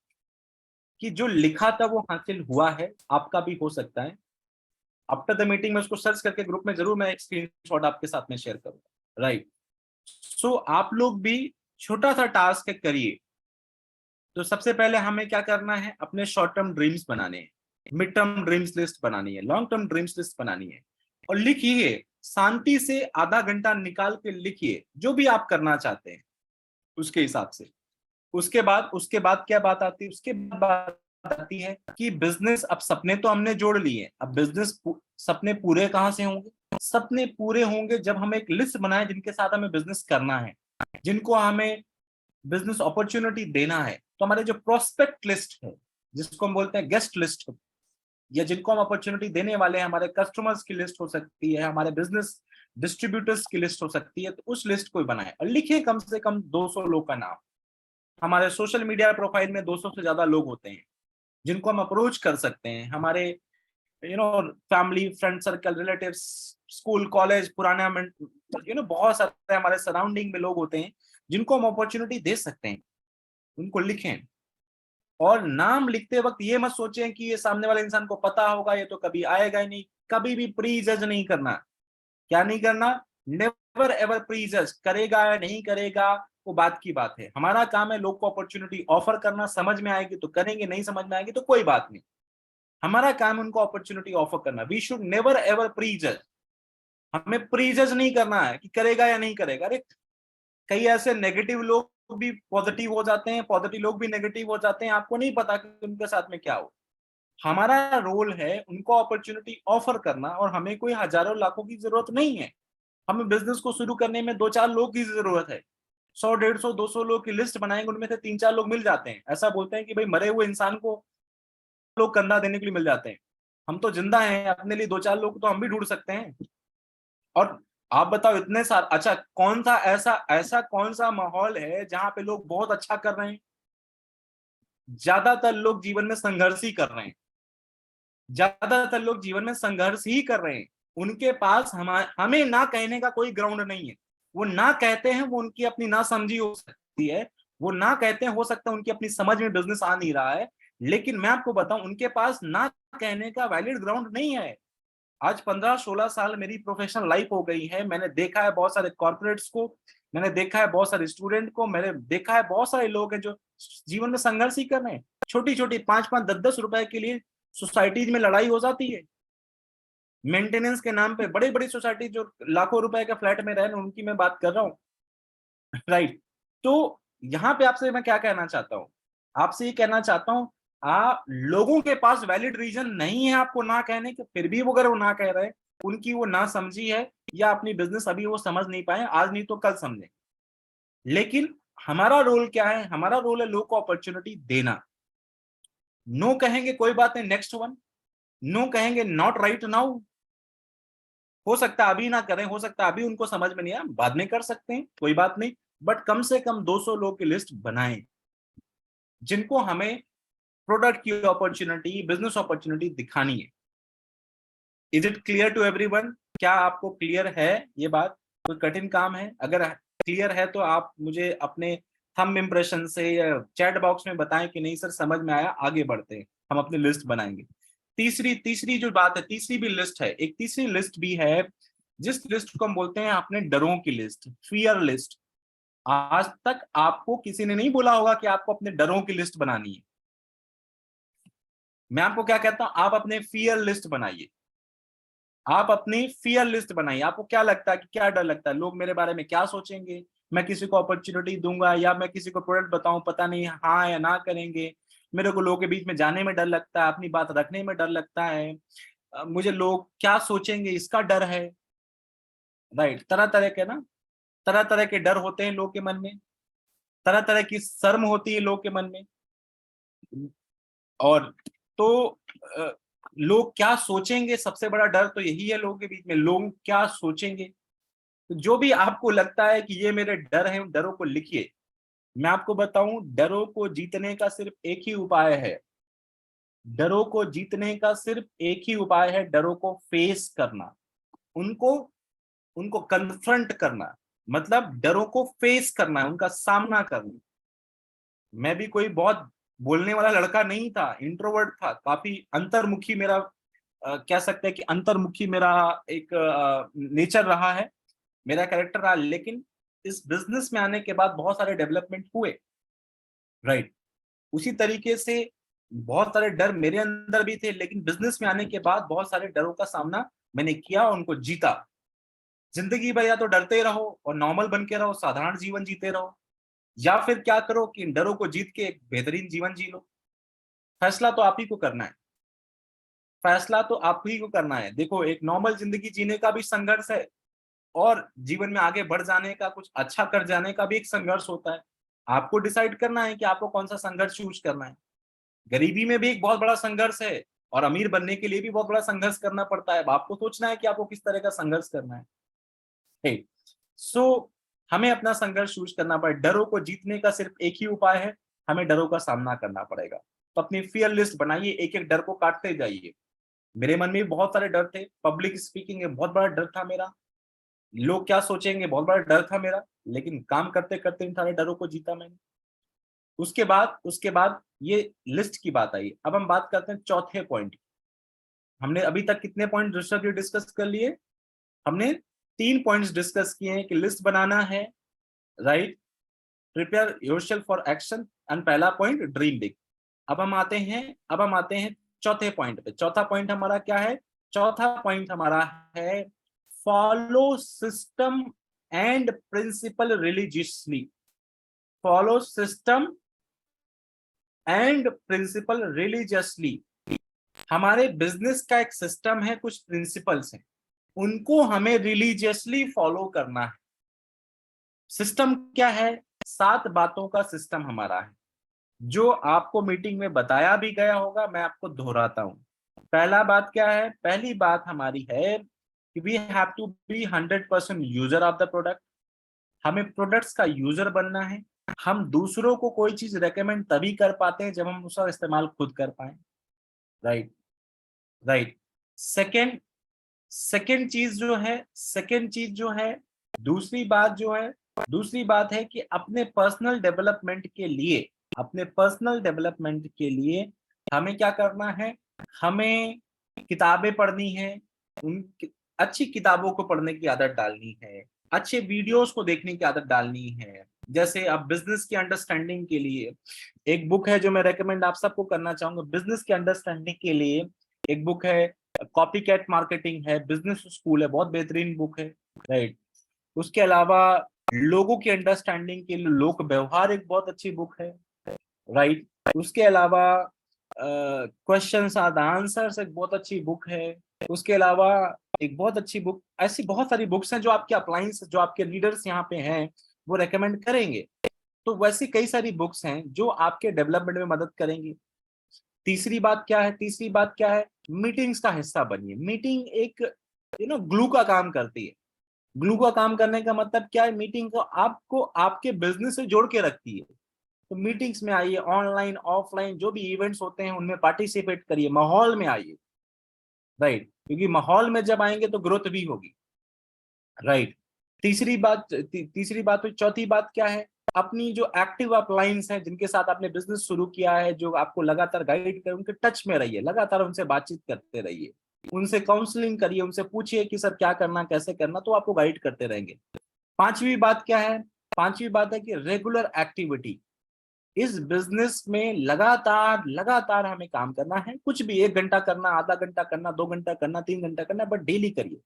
कि जो लिखा था वो हासिल हुआ है, आपका भी हो सकता है। आफ्टर द मीटिंग में उसको सर्च करके ग्रुप में जरूर मैं एक स्क्रीनशॉट आपके साथ में शेयर करूंगा, राइट? सो आप लोग भी छोटा सा टास्क करिए। तो सबसे पहले हमें क्या करना है, अपने शॉर्ट टर्म ड्रीम्स बनाने हैं, मिड टर्म ड्रीम्स लिस्ट बनानी है, लॉन्ग टर्म ड्रीम्स लिस्ट बनानी है, और लिखिए, शांति से आधा घंटा निकाल के लिखिए जो भी आप करना चाहते हैं उसके हिसाब से। उसके बाद क्या बात आती है, उसके बाद बात आती है कि बिजनेस, अब सपने तो हमने जोड़ लिए, अब बिजनेस सपने पूरे कहां से होंगे? सपने पूरे होंगे जब हम एक लिस्ट बनाए जिनके साथ हमें बिजनेस करना है, जिनको हमें बिजनेस अपॉर्चुनिटी देना है। तो हमारे जो प्रोस्पेक्ट लिस्ट है, जिसको हम बोलते हैं गेस्ट लिस्ट, या जिनको हम अपॉर्चुनिटी देने वाले हैं, हमारे कस्टमर्स की लिस्ट हो सकती है, हमारे बिजनेस डिस्ट्रीब्यूटर्स की लिस्ट हो सकती है, तो उस लिस्ट को बनाए और लिखिए कम से कम 200 लोग का नाम। हमारे सोशल मीडिया प्रोफाइल में 200 से ज्यादा लोग होते हैं जिनको हम अप्रोच कर सकते हैं, हमारे family, friend circle, relatives, school, college, पुराना, बहुत सारे हमारे सराउंडिंग में लोग होते हैं जिनको हम अपॉर्चुनिटी दे सकते हैं। उनको लिखें, और नाम लिखते वक्त ये मत सोचें कि ये सामने वाले इंसान को पता होगा, ये तो कभी आएगा ही नहीं। कभी भी प्री जज नहीं करना। क्या नहीं करना? नेवर एवर प्री जज। करेगा या नहीं करेगा वो बात की बात है, हमारा काम है लोग को अपॉर्चुनिटी ऑफर करना। समझ में आएगी तो करेंगे, नहीं समझ में आएगी तो कोई बात नहीं, हमारा काम है उनको अपॉर्चुनिटी ऑफर करना। We should never ever prejudge. हमें प्री जज नहीं करना है कि करेगा या नहीं करेगा। अरे कई ऐसे नेगेटिव लोग भी पॉजिटिव हो जाते हैं, पॉजिटिव लोग भी नेगेटिव हो जाते हैं, आपको नहीं पता कि उनके साथ में क्या हो। हमारा रोल है उनको अपॉर्चुनिटी ऑफर करना, और हमें कोई हजारों लाखों की जरूरत नहीं है। हमें बिजनेस को शुरू करने में 2-4 लोग की जरूरत है। 100, 150, 200 लोग की लिस्ट बनाएंगे, उनमें से 3-4 लोग मिल जाते हैं। ऐसा बोलते हैं कि भाई मरे हुए इंसान को लोग कंधा देने के लिए मिल जाते हैं, हम तो जिंदा हैं, अपने लिए 2-4 लोग तो हम भी ढूंढ सकते हैं। और आप बताओ, इतने सारे, अच्छा कौन सा ऐसा ऐसा कौन सा माहौल है जहां पे लोग बहुत अच्छा कर रहे हैं? ज्यादातर लोग जीवन में संघर्ष ही कर रहे हैं। ज्यादातर लोग जीवन में संघर्ष ही कर रहे हैं। उनके पास हमें ना कहने का कोई ग्राउंड नहीं है। वो ना कहते हैं, वो उनकी अपनी ना समझी हो सकती है। वो ना कहते हैं, हो सकता है उनकी अपनी समझ में बिजनेस आ नहीं रहा है, लेकिन मैं आपको बताऊं उनके पास ना कहने का वैलिड ग्राउंड नहीं है। आज 15-16 साल मेरी प्रोफेशनल लाइफ हो गई है, मैंने देखा है बहुत सारे कॉर्पोरेट्स को, मैंने देखा है बहुत सारे स्टूडेंट को, मैंने देखा है बहुत सारे लोग हैं जो जीवन में संघर्ष ही कर रहे हैं। छोटी छोटी 5-5, 10-10 रुपए के लिए सोसाइटीज में लड़ाई हो जाती है, मेंटेनेंस के नाम पे। बड़ी बड़ी सोसाइटी जो लाखों रुपए के फ्लैट में रहे, उनकी मैं बात कर रहा हूँ। राइट। तो यहाँ पे आपसे मैं क्या कहना चाहता हूँ, आपसे ये कहना चाहता हूँ, आप लोगों के पास वैलिड रीजन नहीं है आपको ना कहने के, फिर भी वो अगर वो ना कह रहे हैं, उनकी वो ना समझी है, या अपनी बिजनेस अभी वो समझ नहीं पाए, आज नहीं तो कल समझे। लेकिन हमारा रोल क्या है, हमारा रोल है लोग को अपॉर्चुनिटी देना। नो कहेंगे कोई बात नहीं, नेक्स्ट वन। नो कहेंगे नॉट राइट नाउ, हो सकता है अभी ना करें, हो सकता है अभी उनको समझ में नहीं आया, बाद में कर सकते हैं, कोई बात नहीं। बट कम से कम 200 लोग की लिस्ट बनाएं जिनको हमें प्रोडक्ट की अपॉर्चुनिटी, बिजनेस अपॉर्चुनिटी दिखानी है। Is it clear to everyone? क्या आपको क्लियर है ये बात? कोई कठिन काम है? अगर क्लियर है तो आप मुझे अपने थंब इंप्रेशन से या चैट बॉक्स में बताएं कि नहीं सर समझ में आया, आगे बढ़ते हैं, हम अपनी लिस्ट बनाएंगे। तीसरी तीसरी जो बात है, तीसरी भी लिस्ट है, एक तीसरी लिस्ट भी है, जिस लिस्ट को हम बोलते हैं अपने डरों की लिस्ट, फियर लिस्ट। आज तक आपको किसी ने नहीं बोला होगा कि आपको अपने डरों की लिस्ट बनानी है। मैं आपको क्या कहता हूं, आप अपने फियर लिस्ट बनाइए। आप अपनी फियर लिस्ट बनाइए। आपको क्या लगता है कि क्या डर लगता है, लोग मेरे बारे में क्या सोचेंगे, मैं किसी को अपॉर्चुनिटी दूंगा या मैं किसी को प्रोडक्ट बताऊं, पता नहीं हाँ या ना करेंगे, मेरे को लोगों के बीच में जाने में डर लगता है, अपनी बात रखने में डर लगता है, मुझे लोग क्या सोचेंगे इसका डर है। राइट। तरह तरह के ना, तरह तरह के डर होते हैं लोग के मन में, तरह तरह की शर्म होती है लोग के मन में। और तो लोग क्या सोचेंगे, सबसे बड़ा डर तो यही है लोगों के बीच में, लोग क्या सोचेंगे। तो जो भी आपको लगता है कि ये मेरे डर हैं, उन डरों को लिखिए। मैं आपको बताऊं, डरों को जीतने का सिर्फ एक ही उपाय है, डरों को जीतने का सिर्फ एक ही उपाय है, डरों को फेस करना, उनको उनको कन्फ्रंट करना, मतलब डरों को फेस करना है, उनका सामना करना। मैं भी कोई बहुत बोलने वाला लड़का नहीं था, इंट्रोवर्ट था, काफी अंतर्मुखी मेरा कह सकते हैं कि अंतर्मुखी मेरा एक नेचर रहा है, मेरा कैरेक्टर रहा। लेकिन इस बिजनेस में आने के बाद बहुत सारे डेवलपमेंट हुए। राइट। उसी तरीके से बहुत सारे डर मेरे अंदर भी थे, लेकिन बिजनेस में आने के बाद बहुत सारे डरों का सामना मैंने किया और उनको जीता। जिंदगी भर या तो डरते रहो और नॉर्मल बन के रहो, साधारण जीवन जीते रहो, या फिर क्या करो कि इन डरों को जीत के एक बेहतरीन जीवन जी लो। फैसला तो आप ही को करना है, फैसला तो आप ही को करना है। देखो, एक नॉर्मल जिंदगी जीने का भी संघर्ष है, और जीवन में आगे बढ़ जाने का, कुछ अच्छा कर जाने का भी एक संघर्ष होता है। आपको डिसाइड करना है कि आपको कौन सा संघर्ष चूज करना है। गरीबी में भी एक बहुत बड़ा संघर्ष है, और अमीर बनने के लिए भी बहुत बड़ा संघर्ष करना पड़ता है। अब आपको सोचना है कि आपको किस तरह का संघर्ष करना है। सो हमें अपना संघर्ष चूज करना पड़े। डरों को जीतने का सिर्फ एक ही उपाय है, हमें डरों का सामना करना पड़ेगा। तो अपनी फियर लिस्ट बनाइए, एक एक डर को काटते जाइए। मेरे मन में भी बहुत सारे डर थे, पब्लिक स्पीकिंग एक बहुत बड़ा डर था मेरा, लोग क्या सोचेंगे बहुत बड़ा डर था मेरा, लेकिन काम करते करते इन सारे डरों को जीता मैंने। उसके बाद ये लिस्ट की बात आई। अब हम बात करते हैं चौथे पॉइंट। हमने अभी तक कितने पॉइंट डिस्कस कर लिए? हमने 3 पॉइंट्स डिस्कस किए हैं कि लिस्ट बनाना है, right, prepare yourself for action, and पहला पॉइंट ड्रीम बिग। अब हम आते हैं चौथे पॉइंट पे। चौथा पॉइंट हमारा क्या है? चौथा पॉइंट हमारा है follow system and principle religiously. Follow system and principle religiously. हमारे बिजनेस का एक सिस्टम है, कुछ प्रिंसिपल्स हैं, उनको हमें रिलीजियसली फॉलो करना है। सिस्टम क्या है? 7 बातों का सिस्टम हमारा है, जो आपको मीटिंग में बताया भी गया होगा, मैं आपको दोहराता हूं। पहला बात क्या है? पहली बात हमारी है कि we have to be 100% user of the product. हमें प्रोडक्ट्स का यूजर बनना है। हम दूसरों को कोई चीज रेकमेंड तभी कर पाते हैं जब हम उसका इस्तेमाल खुद कर पाए। राइट। राइट। सेकेंड सेकेंड चीज जो है, दूसरी बात जो है, दूसरी बात है कि अपने पर्सनल डेवलपमेंट के लिए हमें क्या करना है? हमें किताबें पढ़नी है, उन अच्छी किताबों को पढ़ने की आदत डालनी है। अच्छे वीडियोस को देखने की आदत डालनी है। जैसे अब बिजनेस की अंडरस्टैंडिंग के लिए एक बुक है जो मैं रेकमेंड आप सबको करना चाहूंगा, बिजनेस की अंडरस्टैंडिंग के लिए एक बुक है, कॉपी कैट मार्केटिंग है, बिजनेस स्कूल है, बहुत बेहतरीन बुक है। राइट। उसके अलावा लोगों की अंडरस्टैंडिंग के लिए लोक व्यवहार एक बहुत अच्छी बुक है। राइट। उसके अलावा क्वेश्चंस आर द आंसर्स एक बहुत अच्छी बुक है। उसके अलावा एक बहुत अच्छी बुक, ऐसी बहुत सारी बुक्स हैं जो आपके अप्लायंस, जो आपके रीडर्स यहाँ पे हैं वो रेकमेंड करेंगे। तो वैसी कई सारी बुक्स हैं जो आपके डेवलपमेंट में मदद करेंगी। तीसरी बात क्या है, तीसरी बात क्या है, मीटिंग्स का हिस्सा बनिए। मीटिंग एक ग्लू का काम करती है। ग्लू का काम करने का मतलब क्या है, मीटिंग को आपको आपके बिजनेस से जोड़ के रखती है। तो मीटिंग्स में आइए, ऑनलाइन ऑफलाइन जो भी इवेंट्स होते हैं उनमें पार्टिसिपेट करिए, माहौल में आइए। राइट। क्योंकि माहौल में जब आएंगे तो ग्रोथ भी होगी। राइट। तीसरी बात हुई। चौथी बात क्या है, अपनी जो एक्टिव अपलाइंस हैं जिनके साथ आपने बिजनेस शुरू किया है, जो आपको लगातार गाइड कर, उनके टच में रहिए, लगातार उनसे बातचीत करते रहिए, उनसे काउंसलिंग करिए, उनसे पूछिए कि सर क्या करना, कैसे करना, तो आपको गाइड करते रहेंगे। पांचवी बात क्या है, पांचवी बात है कि रेगुलर एक्टिविटी। इस बिजनेस में लगातार लगातार हमें काम करना है, कुछ भी 1 घंटा करना, आधा घंटा करना, 2 घंटा करना, 3 घंटा करना, बट डेली करिए।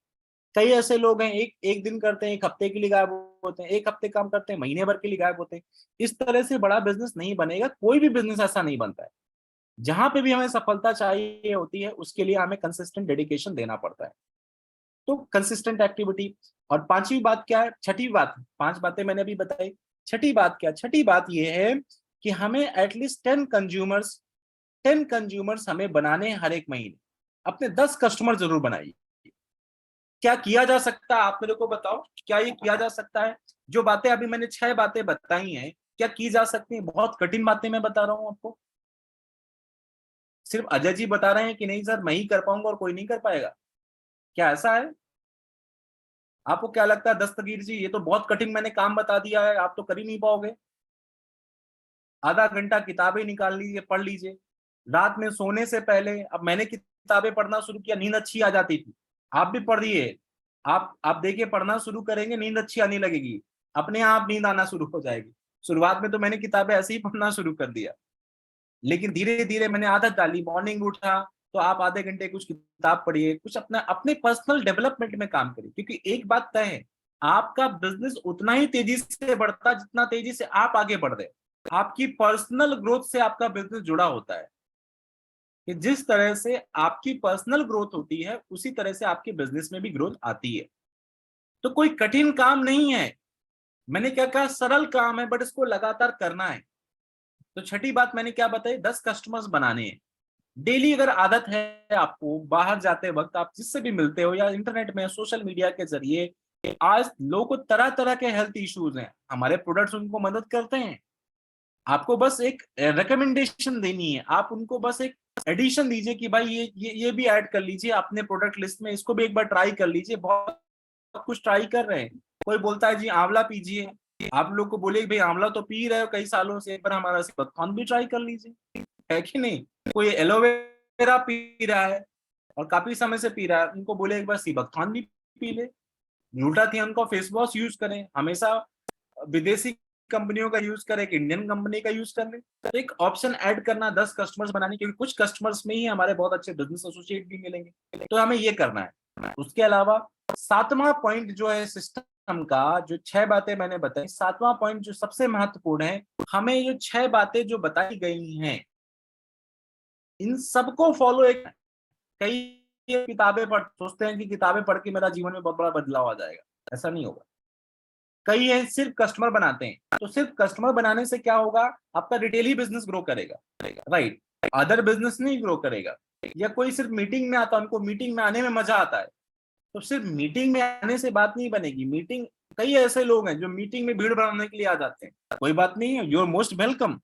कई ऐसे लोग हैं एक एक दिन करते हैं, एक हफ्ते के लिए गायब होते हैं, एक हफ्ते काम करते हैं, महीने भर के लिए गायब होते हैं। इस तरह से बड़ा बिजनेस नहीं बनेगा, कोई भी बिजनेस ऐसा नहीं बनता है। जहां पे भी हमें सफलता चाहिए होती है उसके लिए हमें कंसिस्टेंट डेडिकेशन देना पड़ता है। तो कंसिस्टेंट एक्टिविटी। और पांचवी बात क्या है, छठी बात, 5 बातें मैंने अभी बताई। छठी बात क्या, छठी बात यह है कि हमें एटलीस्ट 10 कंज्यूमर्स हमें बनाने हर एक महीने। अपने 10 कस्टमर जरूर बनाइए। क्या किया जा सकता है, आप मेरे को बताओ, क्या ये किया जा सकता है? जो बातें अभी मैंने 6 बातें बताई हैं, क्या की जा सकती हैं? बहुत कठिन बातें मैं बता रहा हूं आपको। सिर्फ अजय जी बता रहे हैं कि नहीं सर मैं ही कर पाऊंगा और कोई नहीं कर पाएगा, क्या ऐसा है? आपको क्या लगता है दस्तगीर जी, ये तो बहुत कठिन मैंने काम बता दिया है, आप तो कर ही नहीं पाओगे? आधा घंटा किताबें निकाल लीजिए, पढ़ लीजिए रात में सोने से पहले। अब मैंने किताबें पढ़ना शुरू किया, नींद अच्छी आ जाती थी। आप भी पढ़िए। आप देखिए, पढ़ना शुरू करेंगे नींद अच्छी आने लगेगी, अपने आप नींद आना शुरू हो जाएगी। शुरुआत में तो मैंने किताबें ऐसे ही पढ़ना शुरू कर दिया, लेकिन धीरे धीरे मैंने आदत डाली। मॉर्निंग उठा तो आप आधे घंटे कुछ किताब पढ़िए, कुछ अपना अपने पर्सनल डेवलपमेंट में काम करिए। क्योंकि एक बात तय है, आपका बिजनेस उतना ही तेजी से बढ़ता जितना तेजी से आप आगे बढ़ रहे। आपकी पर्सनल ग्रोथ से आपका बिजनेस जुड़ा होता है, कि जिस तरह से आपकी पर्सनल ग्रोथ होती है उसी तरह से आपके बिजनेस में भी ग्रोथ आती है। तो कोई कठिन काम नहीं है, मैंने क्या कहा, सरल काम है, बट इसको लगातार करना है। तो छठी बात मैंने क्या बताई, 10 कस्टमर्स बनाने हैं। डेली अगर आदत है आपको, बाहर जाते वक्त आप जिससे भी मिलते हो या इंटरनेट में सोशल मीडिया के जरिए, आज लोगों को तरह तरह के हेल्थ इश्यूज हैं, हमारे प्रोडक्ट्स उनको मदद करते हैं। आपको बस एक रिकमेंडेशन देनी है, आप उनको बस एक एडिशन दीजिए कि भाई ये भी ऐड कर लीजिए अपने प्रोडक्ट लिस्ट में, इसको भी एक बार ट्राई कर लीजिए। बहुत कुछ ट्राई कर रहे हैं। कोई बोलता है जी आंवला पीजिए, आप लोग को बोले भाई आंवला तो पी रहे हो कई सालों से, एक बार हमारा सिबकथॉर्न भी ट्राई कर लीजिए, है कि नहीं? कोई एलोवेरा पी रहा है और काफी समय से पी रहा है, उनको बोले एक बार सिबकथॉर्न भी पी ले। ग्लूटाथियन का फेस वॉश यूज करें, हमेशा विदेशी कंपनियों का यूज करें कि इंडियन कंपनी का यूज कर ले। तो एक ऑप्शन ऐड करना 10 कस्टमर्स बनाने, क्योंकि कुछ कस्टमर्स में ही हमारे बहुत अच्छे बिजनेस एसोसिएट भी मिलेंगे, तो हमें ये करना है। उसके अलावा 7वां पॉइंट जो है सिस्टम का, जो 6 बातें मैंने बताई, 7वां पॉइंट जो सबसे महत्वपूर्ण है, हमें ये 6 बातें जो बताई गई हैं इन सबको फॉलो एक, कई किताबें पढ़ सोचते हैं कि किताबें पढ़ के मेरा जीवन में बहुत बड़ा बदलाव आ जाएगा, ऐसा नहीं होगा। कई है सिर्फ कस्टमर बनाते हैं, तो सिर्फ कस्टमर बनाने से क्या होगा, आपका रिटेल ही बिजनेस ग्रो करेगा। राइट। अदर बिजनेस नहीं ग्रो करेगा। या कोई सिर्फ मीटिंग में आता है, उनको मीटिंग में आने में मजा आता है, तो सिर्फ मीटिंग में आने से बात नहीं बनेगी। मीटिंग, कई ऐसे लोग हैं जो मीटिंग में भीड़ बढ़ाने के लिए आ जाते हैं, कोई बात नहीं है, you are most welcome.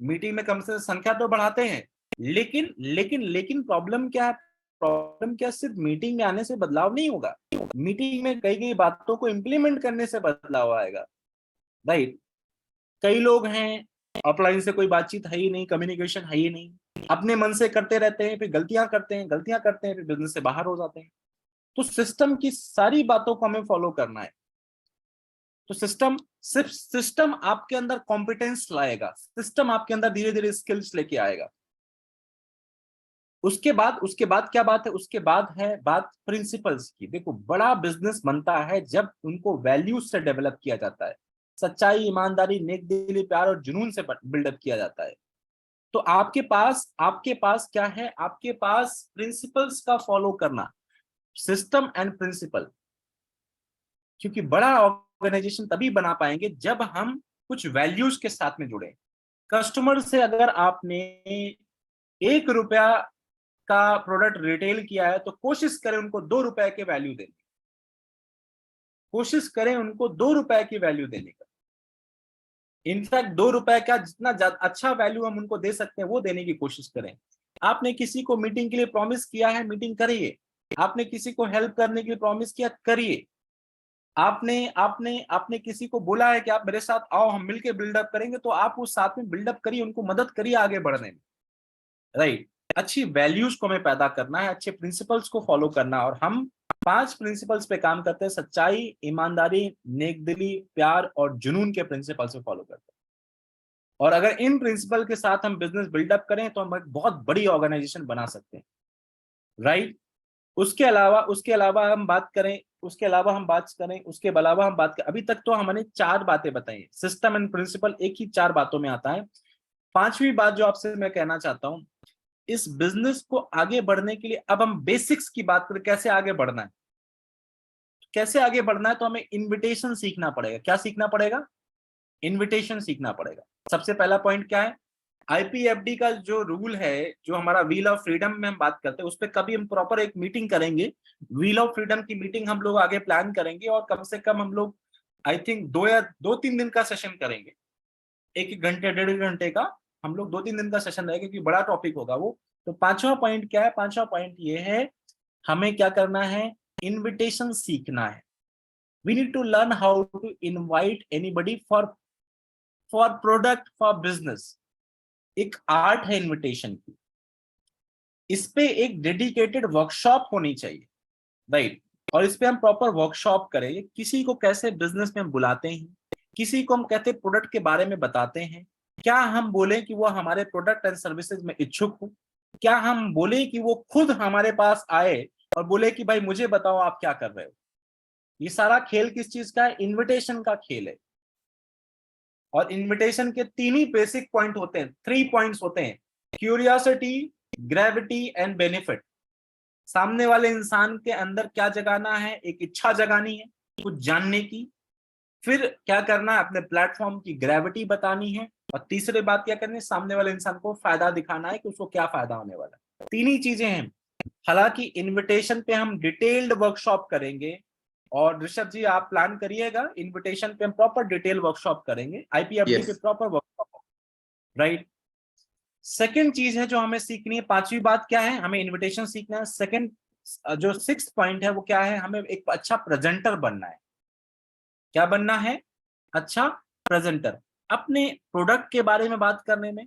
Meeting में कम से संख्या तो बढ़ाते हैं, लेकिन लेकिन लेकिन प्रॉब्लम क्या है, प्रॉब्लम क्या, सिर्फ मीटिंग में आने से बदलाव नहीं होगा। मीटिंग में कई कई बातों को इंप्लीमेंट करने से बदलाव आएगा। राइट। कई लोग हैं ऑफलाइन से कोई बातचीत है ही नहीं, कम्युनिकेशन है ही नहीं, अपने मन से करते रहते हैं, फिर गलतियां करते हैं, गलतियां करते हैं, फिर बिजनेस से बाहर हो जाते हैं। तो सिस्टम की सारी बातों को हमें फॉलो करना है। तो सिस्टम आपके अंदर कॉम्पिटेंस लाएगा, सिस्टम आपके अंदर धीरे धीरे स्किल्स लेके आएगा। उसके बाद क्या बात है, उसके बाद है बात प्रिंसिपल्स की। देखो, बड़ा बिजनेस बनता है जब उनको वैल्यूज से डेवलप किया जाता है, सच्चाई, ईमानदारी, नेकदिली, प्यार और जुनून से बिल्डअप किया जाता है। तो आपके पास क्या है, आपके पास प्रिंसिपल्स का फॉलो करना, सिस्टम एंड प्रिंसिपल। क्योंकि बड़ा ऑर्गेनाइजेशन तभी बना पाएंगे जब हम कुछ वैल्यूज के साथ में जुड़े। कस्टमर से अगर आपने 1 रुपया का प्रोडक्ट रिटेल किया है तो कोशिश करें उनको 2 रुपए के वैल्यू देने, कोशिश करें उनको 2 रुपए की वैल्यू देने का। इनफैक्ट 2 रुपए का जितना अच्छा वैल्यू हम उनको दे सकते हैं वो देने की कोशिश करें। आपने किसी को मीटिंग के लिए प्रॉमिस किया है, मीटिंग करिए। आपने किसी को हेल्प करने के लिए प्रॉमिस किया, करिए। आपने आपने आपने किसी को बोला है कि आप मेरे साथ आओ, हम मिलकर बिल्डअप करेंगे, तो आप उस साथ में बिल्डअप करिए, उनको मदद करिए आगे बढ़ने में। राइट। अच्छी वैल्यूज को हमें पैदा करना है, अच्छे प्रिंसिपल्स को फॉलो करना, और हम 5 प्रिंसिपल्स पे काम करते हैं, सच्चाई, ईमानदारी, नेकदिली, प्यार और जुनून के प्रिंसिपल्स पे फॉलो करते हैं। और अगर इन प्रिंसिपल के साथ हम बिजनेस बिल्डअप करें तो हम एक बहुत बड़ी ऑर्गेनाइजेशन बना सकते हैं। राइट। उसके अलावा हम बात करें, अभी तक तो हमने 4 बातें बताई, सिस्टम एंड प्रिंसिपल एक ही 4 बातों में आता है। 5वीं बात जो आपसे मैं कहना चाहता हूं, इस बिजनेस को आगे बढ़ने के लिए अब हम बेसिक्स की बात करें, कैसे आगे बढ़ना है। कैसे आगे बढ़ना है, तो हमें इनविटेशन सीखना पड़ेगा। क्या सीखना पड़ेगा? इनविटेशन सीखना पड़ेगा। सबसे पहला पॉइंट क्या है? आईपीएफडी का जो रूल है, जो हमारा व्हील ऑफ फ्रीडम में हम बात करते हैं, उस पर कभी हम प्रॉपर एक मीटिंग करेंगे। व्हील ऑफ फ्रीडम की मीटिंग हम लोग आगे प्लान करेंगे, और कम से कम हम लोग आई थिंक 2 या 3 दिन का सेशन करेंगे। 1 घंटे 1.5 घंटे का हम लोग 2-3 दिन का सेशन रहेगा, क्योंकि बड़ा टॉपिक होगा वो। तो 5वां पॉइंट क्या है? 5वां पॉइंट ये है, हमें क्या करना है? इनविटेशन सीखना है। We need to learn how to invite anybody for product, for business. एक आर्ट है इनविटेशन की, इस पे एक डेडिकेटेड वर्कशॉप होनी चाहिए। राइट। और इस पे हम प्रॉपर वर्कशॉप करें, किसी को कैसे बिजनेस में बुलाते हैं, किसी को हम कहते हैं प्रोडक्ट के बारे में बताते हैं। क्या हम बोले कि वो हमारे प्रोडक्ट एंड सर्विसेज में इच्छुक हो? क्या हम बोले कि वो खुद हमारे पास आए और बोले कि भाई मुझे बताओ आप क्या कर रहे हो? ये सारा खेल किस चीज का है? इनविटेशन का खेल है। और इनविटेशन के 3 ही बेसिक पॉइंट होते हैं, 3 पॉइंट्स होते हैं: क्यूरियोसिटी, ग्रेविटी एंड बेनिफिट। सामने वाले इंसान के अंदर क्या जगाना है? एक इच्छा जगानी है कुछ जानने की। फिर क्या करना है? अपने प्लेटफॉर्म की ग्रेविटी बतानी है। और तीसरी बात क्या करनी है? सामने वाले इंसान को फायदा दिखाना है कि उसको क्या फायदा होने वाला है। 3 ही चीजें हैं। हालांकि इनविटेशन पे हम डिटेल्ड वर्कशॉप करेंगे, और ऋषभ जी आप प्लान करिएगा, इनविटेशन पे हम प्रॉपर डिटेल वर्कशॉप करेंगे, आईपीएफडी पे yes. Proper workshop. Right. Second चीज है जो हमें सीखनी है, 5वीं बात क्या है? हमें इनविटेशन सीखना है। सेकंड जो 6th पॉइंट है वो क्या है? हमें एक अच्छा प्रेजेंटर बनना है। क्या बनना है? अच्छा प्रेजेंटर। अपने प्रोडक्ट के बारे में बात करने में,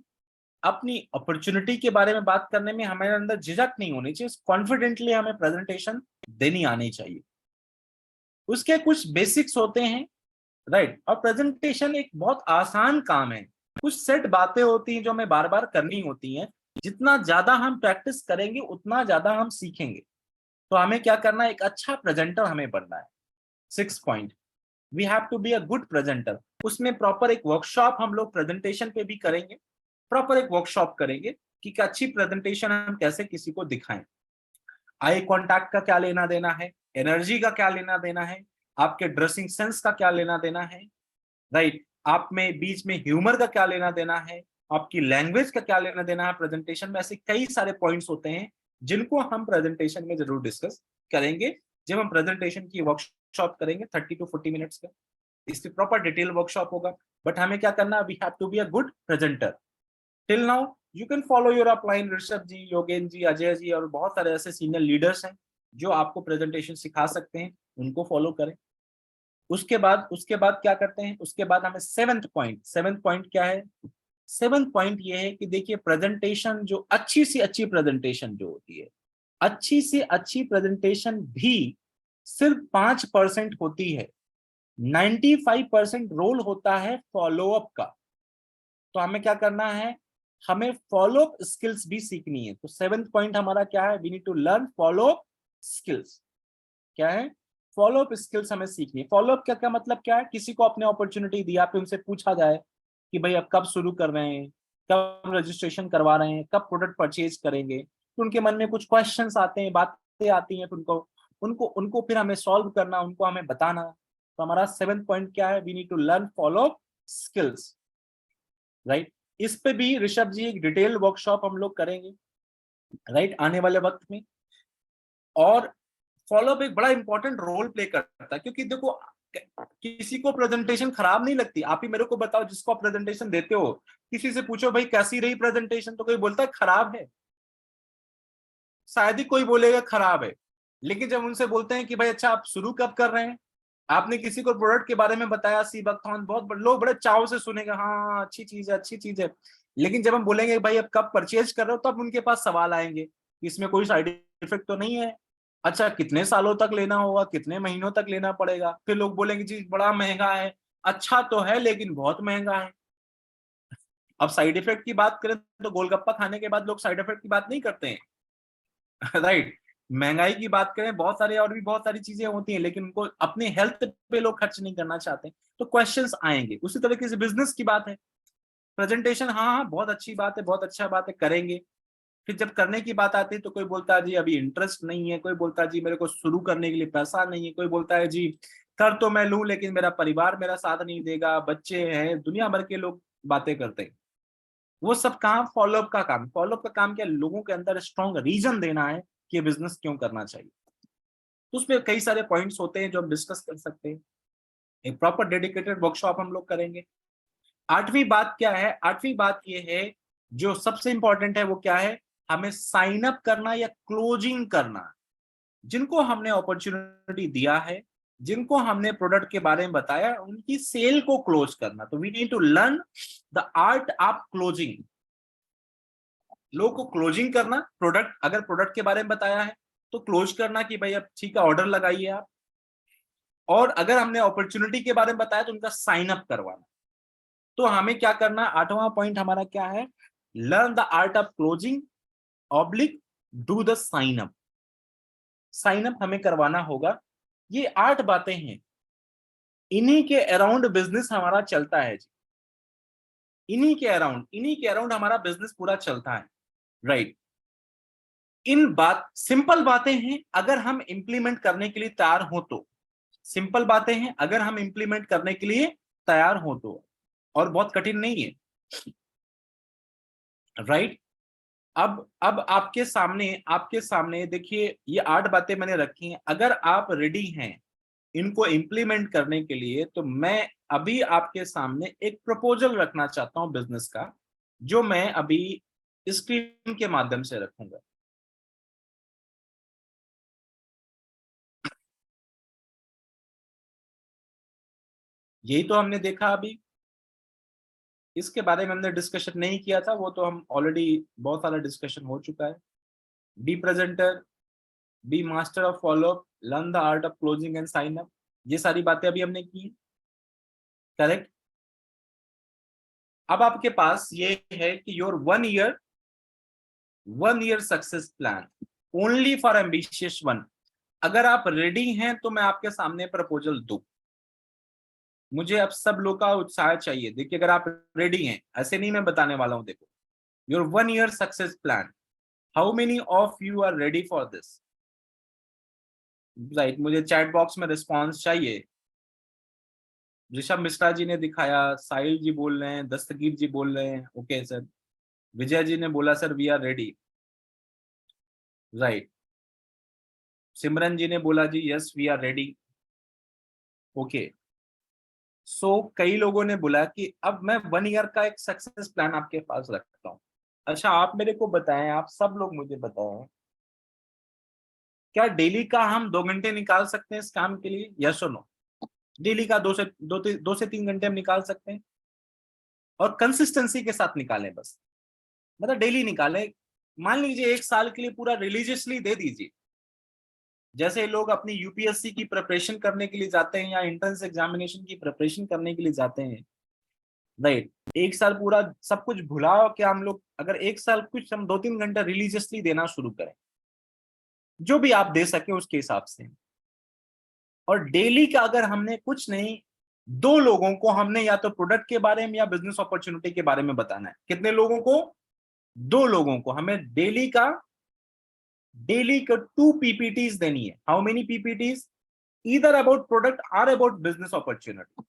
अपनी अपॉर्चुनिटी के बारे में बात करने में हमारे अंदर झिझक नहीं होनी चाहिए, कॉन्फिडेंटली हमें प्रेजेंटेशन देनी आनी चाहिए। उसके कुछ बेसिक्स होते हैं। राइट। और प्रेजेंटेशन एक बहुत आसान काम है। कुछ सेट बातें होती हैं जो हमें बार बार करनी होती हैं। जितना ज्यादा हम प्रैक्टिस करेंगे उतना ज्यादा हम सीखेंगे। तो हमें क्या करना है? एक अच्छा प्रेजेंटर हमें बनना है। 6 point, we have to be a good presenter. उसमें प्रॉपर एक वर्कशॉप हम लोग प्रेजेंटेशन पे भी करेंगे। प्रॉपर एक वर्कशॉप करेंगे कि अच्छी प्रेजेंटेशन हम कैसे किसी को दिखाएं। आई कांटेक्ट का क्या लेना देना है, एनर्जी का क्या लेना देना है, आपके ड्रेसिंग सेंस का क्या लेना देना है। राइट। आप में बीच में ह्यूमर का क्या लेना देना है, आपकी लैंग्वेज का क्या लेना देना है प्रेजेंटेशन में। ऐसे कई सारे पॉइंट्स होते हैं जिनको हम प्रेजेंटेशन में जरूर डिस्कस करेंगे जब हम प्रेजेंटेशन की वर्कशॉप करेंगे 30 to 40 मिनट्स का। इस पे प्रॉपर डिटेल वर्कशॉप होगा। बट हमें क्या करना? We have to be a good presenter. Till now you can follow your upline, Rishabh ji, Yogen ji, Ajay ji, और बहुत सारे ऐसे सीनियर लीडर्स हैं जो आपको प्रेजेंटेशन सिखा सकते हैं, उनको फॉलो करें। उसके बाद क्या करते हैं? उसके बाद हमें 7th पॉइंट क्या है? 7th पॉइंट ये है कि देखिए, प्रेजेंटेशन जो अच्छी सी अच्छी प्रेजेंटेशन जो होती है, अच्छी से अच्छी प्रेजेंटेशन भी सिर्फ 5% होती है। 95% रोल होता है फॉलोअप का। तो हमें क्या करना है, हमें फॉलोअप स्किल्स भी सीखनी है। तो 7th पॉइंट हमारा क्या है, we need to learn follow up skills. क्या है, फॉलोअप स्किल्स हमें सीखनी है। फॉलोअप क्या क्या मतलब क्या है, किसी को अपने अपॉर्चुनिटी दिया, फिर उनसे पूछा जाए कि भाई अब कब शुरू कर रहे हैं, कब रजिस्ट्रेशन करवा रहे हैं, कब प्रोडक्ट परचेज करेंगे। तो उनके मन में कुछ क्वेश्चंस आते हैं, बातें आती हैं, फिर उनको उनको उनको फिर हमें सॉल्व करना, उनको हमें बताना। तो हमारा 7th पॉइंट क्या है, we need to learn follow up skills, right. इस पे भी ऋषभ जी एक डिटेल वर्कशॉप हम लोग करेंगे, राइट, आने वाले वक्त में। और फॉलोअप एक बड़ा इंपॉर्टेंट रोल प्ले करता है, क्योंकि देखो किसी को प्रेजेंटेशन खराब नहीं लगती। आप ही मेरे को बताओ, जिसको आप प्रेजेंटेशन देते हो, किसी से पूछो भाई कैसी रही प्रेजेंटेशन, तो कोई बोलता है खराब है, शायद ही कोई बोलेगा खराब है। लेकिन जब उनसे बोलते हैं कि भाई अच्छा आप शुरू कब कर रहे हैं, आपने किसी को प्रोडक्ट के बारे में बताया, सी बकथॉन, बहुत लोग बड़े चाव से सुनेगा, हाँ अच्छी चीज है, अच्छी चीज है। लेकिन जब हम बोलेंगे भाई अब कब परचेज कर रहे हो, तब उनके पास सवाल आएंगे, इसमें कोई साइड इफेक्ट तो नहीं है, अच्छा कितने सालों तक लेना होगा, कितने महीनों तक लेना पड़ेगा। फिर लोग बोलेंगे जी बड़ा महंगा है, अच्छा तो है लेकिन बहुत महंगा है। अब साइड इफेक्ट की बात करें तो गोलगप्पा खाने के बाद लोग साइड इफेक्ट की बात नहीं करते हैं। राइट। महंगाई की बात करें, बहुत सारे और भी बहुत सारी चीजें होती हैं, लेकिन उनको अपने हेल्थ पे लोग खर्च नहीं करना चाहते। तो क्वेश्चंस आएंगे। उसी तरीके से बिजनेस की बात है, प्रेजेंटेशन हाँ हाँ बहुत अच्छी बात है, बहुत अच्छा बात है, करेंगे। फिर जब करने की बात आती है तो कोई बोलता है जी अभी इंटरेस्ट नहीं है, कोई बोलता है जी मेरे को शुरू करने के लिए पैसा नहीं है, कोई बोलता है जी कर तो मैं लूं लेकिन मेरा परिवार मेरा साथ नहीं देगा, बच्चे हैं, दुनिया भर के लोग बातें करते हैं। वो सब काम फॉलोअप का काम, फॉलोअप का काम क्या, लोगों के अंदर स्ट्रॉन्ग रीजन देना है कि बिजनेस क्यों करना चाहिए। तो उसमें कई सारे पॉइंट्स होते हैं जो हम डिस्कस कर सकते हैं। एक प्रॉपर डेडिकेटेड वर्कशॉप हम लोग करेंगे। 8वीं बात क्या है, 8वीं बात ये है जो सबसे इंपॉर्टेंट है, वो क्या है, हमें साइन अप करना या क्लोजिंग करना। जिनको हमने अपॉर्चुनिटी दिया है, जिनको हमने प्रोडक्ट के बारे में बताया, उनकी सेल को क्लोज करना। तो we need to learn the art of closing. लोगों को क्लोजिंग करना, प्रोडक्ट अगर प्रोडक्ट के बारे में बताया है तो क्लोज करना कि भाई अब ठीक है ऑर्डर लगाइए आप। और अगर हमने अपॉर्चुनिटी के बारे में बताया तो उनका साइन अप करवाना। तो हमें क्या करना, 8वां पॉइंट हमारा क्या है, learn the art of closing oblique do the sign up. Sign up हमें करवाना होगा। ये 8 बातें हैं, इन्हीं के अराउंड बिजनेस हमारा चलता है जी। इन्हीं के अराउंड हमारा बिजनेस पूरा चलता है, राइट। इन बात सिंपल बातें हैं, अगर हम इंप्लीमेंट करने के लिए तैयार हो तो। सिंपल बातें हैं अगर हम इंप्लीमेंट करने के लिए तैयार हो तो, और बहुत कठिन नहीं है, राइट। अब आपके सामने देखिए, ये 8 बातें मैंने रखी हैं। अगर आप रेडी हैं इनको इंप्लीमेंट करने के लिए, तो मैं अभी आपके सामने एक प्रपोजल रखना चाहता हूं बिजनेस का, जो मैं अभी स्क्रीन के माध्यम से रखूंगा। यही तो हमने देखा अभी, इसके बारे में हमने डिस्कशन नहीं किया था, वो तो हम ऑलरेडी बहुत सारा डिस्कशन हो चुका है। Be presenter, be master of follow up, learn the art of closing and sign up, ये सारी बातें अभी हमने की, करेक्ट। अब आपके पास ये है कि your 1 year success plan only for ambitious one. अगर आप रेडी हैं तो मैं आपके सामने प्रपोजल दूं। मुझे अब सब लोग का उत्साह चाहिए। देखिए अगर आप रेडी हैं, ऐसे नहीं मैं बताने वाला हूं, देखो your 1 year success plan, how many of you are ready for this, right. मुझे चैट बॉक्स में रिस्पॉन्स चाहिए। ऋषभ मिश्रा जी ने दिखाया, साहिल जी बोल रहे हैं, दस्तगीर जी बोल रहे हैं, ओके सर। विजय जी ने बोला sir we are ready, right. Simran ji ने बोला जी yes we are ready, okay. So कई लोगों ने बोला कि अब मैं 1 ईयर का एक सक्सेस प्लान आपके पास रखता हूँ। अच्छा आप मेरे को बताएं, आप सब लोग मुझे बताएं, क्या डेली का हम 2 घंटे निकाल सकते हैं इस काम के लिए, यस और नो। डेली का 2 से 3 घंटे हम निकाल सकते हैं, और कंसिस्टेंसी के साथ निकालें बस, मतलब डेली निकालें। मान लीजिए 1 साल के लिए पूरा रिलीजियसली दे दीजिए, जैसे लोग अपनी यूपीएससी की प्रिपरेशन करने के लिए जाते हैं या एंट्रेंस एग्जामिनेशन की प्रिपरेशन करने के लिए जाते हैं, राइट, एक साल पूरा सब कुछ भुला के हम लोग अगर एक साल कुछ हम 2-3 घंटा रिलीजियसली देना शुरू करें, जो भी आप दे सके उसके हिसाब से, और डेली का अगर हमने कुछ नहीं 2 लोगों को हमने या तो प्रोडक्ट के बारे में या बिजनेस अपॉर्चुनिटी के बारे में बताना है, कितने लोगों को? 2 लोगों को हमें डेली का 2 PPTs देनी है। How many PPTs? Either about product और अबाउट बिजनेस अपॉर्चुनिटी,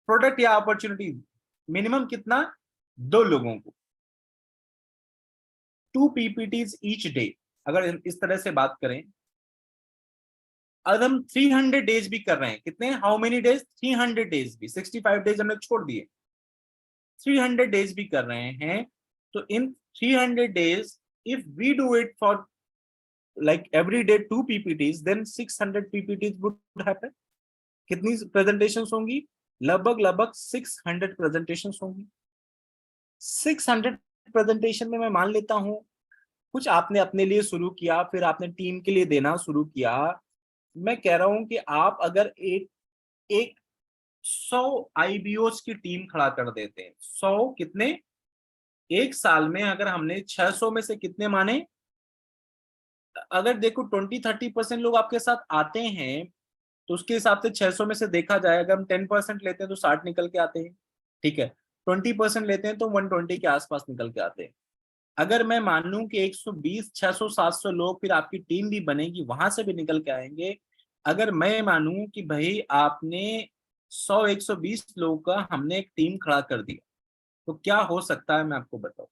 प्रोडक्ट या अपॉर्चुनिटी, मिनिमम कितना? 2 लोगों को 2 PPTs ईच डे। अगर इस तरह से बात करें, अब हम 300 डेज भी कर रहे हैं, कितने? How many days? 300 डेज भी, 65 डेज हमने छोड़ दिए, 300 डेज भी कर रहे हैं, तो in 300 days if we do it for like every day 2 PPTs, then 600 PPTs would happen। कितनी प्रेजेंटेशंस होंगी? लगभग 600 प्रेजेंटेशंस होंगी। 600 प्रेजेंटेशन में मैं मान लेता हूं कुछ आपने अपने लिए शुरू किया, फिर आपने टीम के लिए देना शुरू किया। मैं कह रहा हूं कि आप अगर एक एक 100 IBOs की टीम खड़ा कर देते हैं, 100 कितने? एक साल में अगर हमने 600 में से कितने माने, अगर देखो 20-30% लोग आपके साथ आते हैं, तो उसके हिसाब से 600 में से देखा जाए, अगर हम 10% लेते हैं तो 60 निकल के आते हैं, ठीक है। 20% लेते हैं तो 120 के आसपास निकल के आते हैं। अगर मैं मान लूं कि 120, 600, 700 लोग फिर आपकी टीम भी बनेगी, वहां से भी निकल के आएंगे। अगर मैं मानूं कि भाई आपने 100-120 लोगों का हमने एक टीम खड़ा कर दिया, तो क्या हो सकता है मैं आपको बताऊं।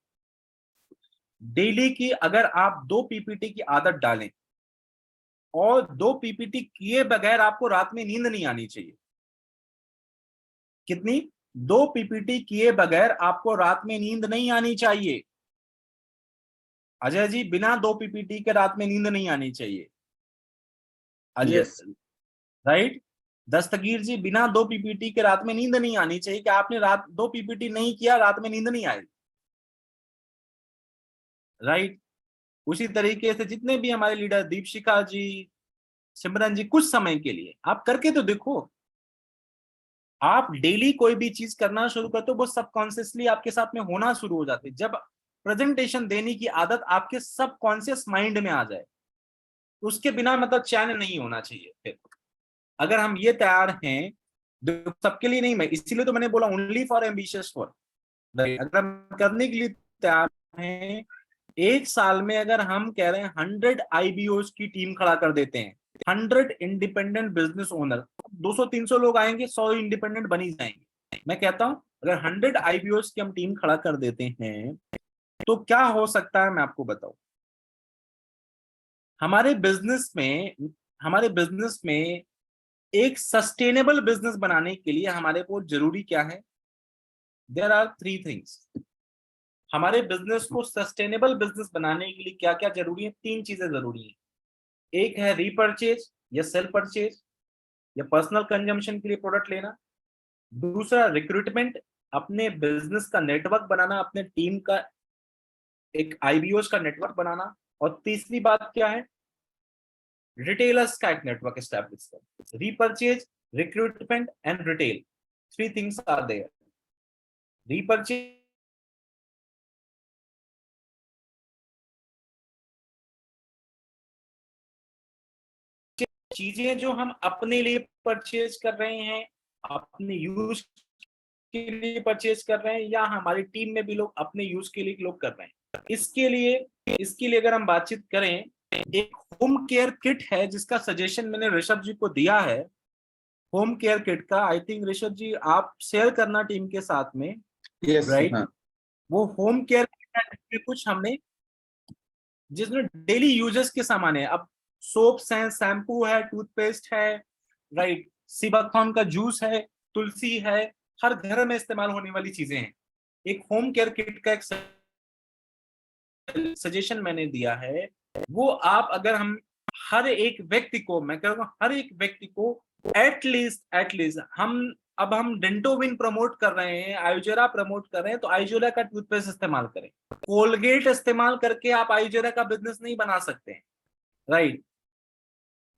डेली की अगर आप 2 PPT की आदत डालें, और 2 PPT किए बगैर आपको रात में नींद नहीं आनी चाहिए। कितनी? 2 PPT किए बगैर आपको रात में नींद नहीं आनी चाहिए। अजय जी, बिना 2 PPT के रात में नींद नहीं आनी चाहिए। अजय, यस। राइट। दस्तगीर जी, बिना 2 PPT के रात में नींद नहीं आनी चाहिए। कि आपने रात 2 PPT नहीं किया, रात में नींद नहीं आई, राइट। उसी तरीके से जितने भी हमारे लीडर, दीपशिखा जी, सिमरन जी, कुछ समय के लिए आप करके तो देखो। आप डेली कोई भी चीज करना शुरू करते हो, वो सबकॉन्शियसली आपके साथ में होना शुरू हो जाती है। जब प्रेजेंटेशन देने की आदत आपके सबकॉन्शियस माइंड में आ जाए, उसके बिना मतलब चैन नहीं होना चाहिए। फिर अगर हम ये तैयार हैं, सबके लिए नहीं, मैं इसीलिए तो मैंने बोला ओनली फॉर एम्बिशियस फॉर, अगर हम करने के लिए तैयार हैं, एक साल में अगर हम कह रहे हैं 100 IBOs की टीम खड़ा कर देते हैं, 100 इंडिपेंडेंट बिजनेस ओनर, 200-300 लोग आएंगे, 100 इंडिपेंडेंट बन ही जाएंगे। मैं कहता हूं अगर 100 IBOs की हम टीम खड़ा कर देते हैं, तो क्या हो सकता है मैं आपको बताऊं। हमारे बिजनेस में हमारे बिजनेस में एक सस्टेनेबल बिजनेस बनाने के लिए हमारे को जरूरी क्या है? There are 3 things. हमारे बिजनेस को सस्टेनेबल बिजनेस बनाने के लिए क्या क्या जरूरी है? 3 चीजें जरूरी है। एक है रीपर्चेज या सेल परचेज या पर्सनल कंजम्पशन के लिए प्रोडक्ट लेना। दूसरा रिक्रूटमेंट, अपने बिजनेस का नेटवर्क बनाना, अपने टीम का एक IBOs का नेटवर्क बनाना। और तीसरी बात क्या है? रिटेलर्स का एक नेटवर्क एस्टैब्लिश कर। Repurchase, recruitment and retail, 3 things are there. Repurchase चीजें जो हम अपने लिए परचेज कर रहे हैं, अपने यूज के लिए परचेज कर रहे हैं, या हमारी टीम में भी लोग अपने यूज के लिए लोग कर रहे हैं। इसके लिए अगर हम बातचीत करें, एक होम केयर किट है जिसका सजेशन मैंने ऋषभ जी को दिया है। होम केयर किट का आई थिंक ऋषभ जी आप शेयर करना टीम के साथ में, यस। राइट। हाँ। वो होम केयर किट है जिसमें कुछ हमने, जिसमें डेली यूजेस के सामान है। अब सोप्स हैं, शैम्पू है, टूथपेस्ट है, राइट, सिबाथॉन का जूस है, तुलसी है, हर घर में इस्तेमाल होने वाली चीजें हैं। एक होम केयर किट का एक सजेशन मैंने दिया है। वो आप अगर हम हर एक व्यक्ति को, मैं कहूँगा हर एक व्यक्ति को एटलीस्ट हम डेंटोविन प्रमोट कर रहे हैं, आयुजेरा प्रमोट कर रहे हैं, तो आयुजेरा का टूथपेस्ट इस्तेमाल करें। कोलगेट इस्तेमाल करके आप आयुजेरा का बिजनेस नहीं बना सकते, राइट।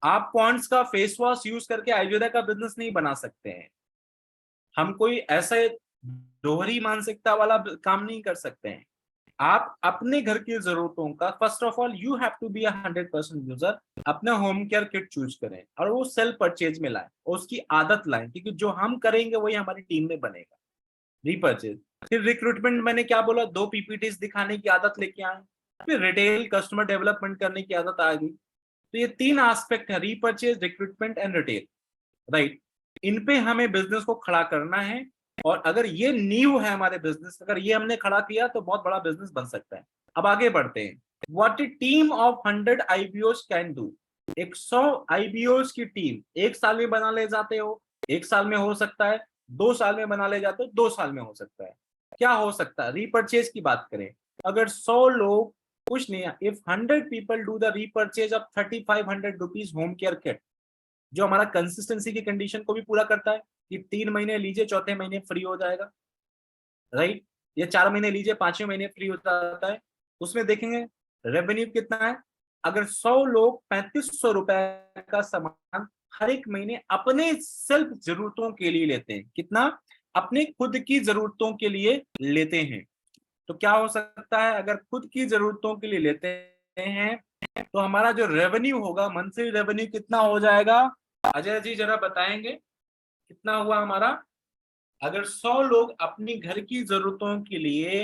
आप पॉन्ड्स का फेस वॉश यूज करके आयुर्वेदा का बिजनेस नहीं बना सकते हैं। हम कोई ऐसे दोहरी मानसिकता वाला काम नहीं कर सकते हैं। आप अपने घर की जरूरतों का first of all you have to be 100% user, अपना होम केयर किट चूज करें और वो सेल्फ परचेज में लाएं और उसकी आदत लाएं, क्योंकि जो हम करेंगे वही हमारी टीम में बनेगा। रीपरचेज, फिर रिक्रूटमेंट, मैंने क्या बोला, 2 पीपीटीज दिखाने की आदत लेके आए, फिर रिटेल कस्टमर डेवलपमेंट करने की आदत आ गई। तो ये 3 एस्पेक्ट है, repurchase, recruitment and retail, right. इन पे हमें बिजनेस को खड़ा करना है, और अगर ये नींव है हमारे बिजनेस, अगर ये हमने खड़ा किया तो बहुत बड़ा बिजनेस बन सकता है। अब आगे बढ़ते हैं। What a team of 100 IBOs can do. 100 IBOs की टीम 1 साल में बना ले जाते हो, 1 साल में हो सकता है, 2 साल में बना ले जाते हो, 2 साल में हो सकता है। क्या हो सकता है? रीपरचेज की बात करें, अगर 100 लोग, कुछ नहीं, if 100 people do the repurchase of 3500 rupees home care kit, जो हमारा कंसिस्टेंसी की कंडीशन को भी पूरा करता है कि 3 महीने लीजिए, चौथे महीने फ्री हो जाएगा, राइट। ये 4 महीने लीजिए, 5वें महीने फ्री हो जाता है। उसमें देखेंगे रेवेन्यू कितना है। अगर 100 लोग 3500 रुपए का सामान हर एक महीने अपने सेल्फ जरूरतों के लिए लेते हैं, कितना? अपने खुद की जरूरतों के लिए लेते हैं, तो क्या हो सकता है? अगर खुद की जरूरतों के लिए लेते हैं तो हमारा जो रेवेन्यू होगा, मंथली रेवेन्यू कितना हो जाएगा? अजय जी जरा बताएंगे कितना हुआ हमारा? अगर 100 लोग अपनी घर की जरूरतों के लिए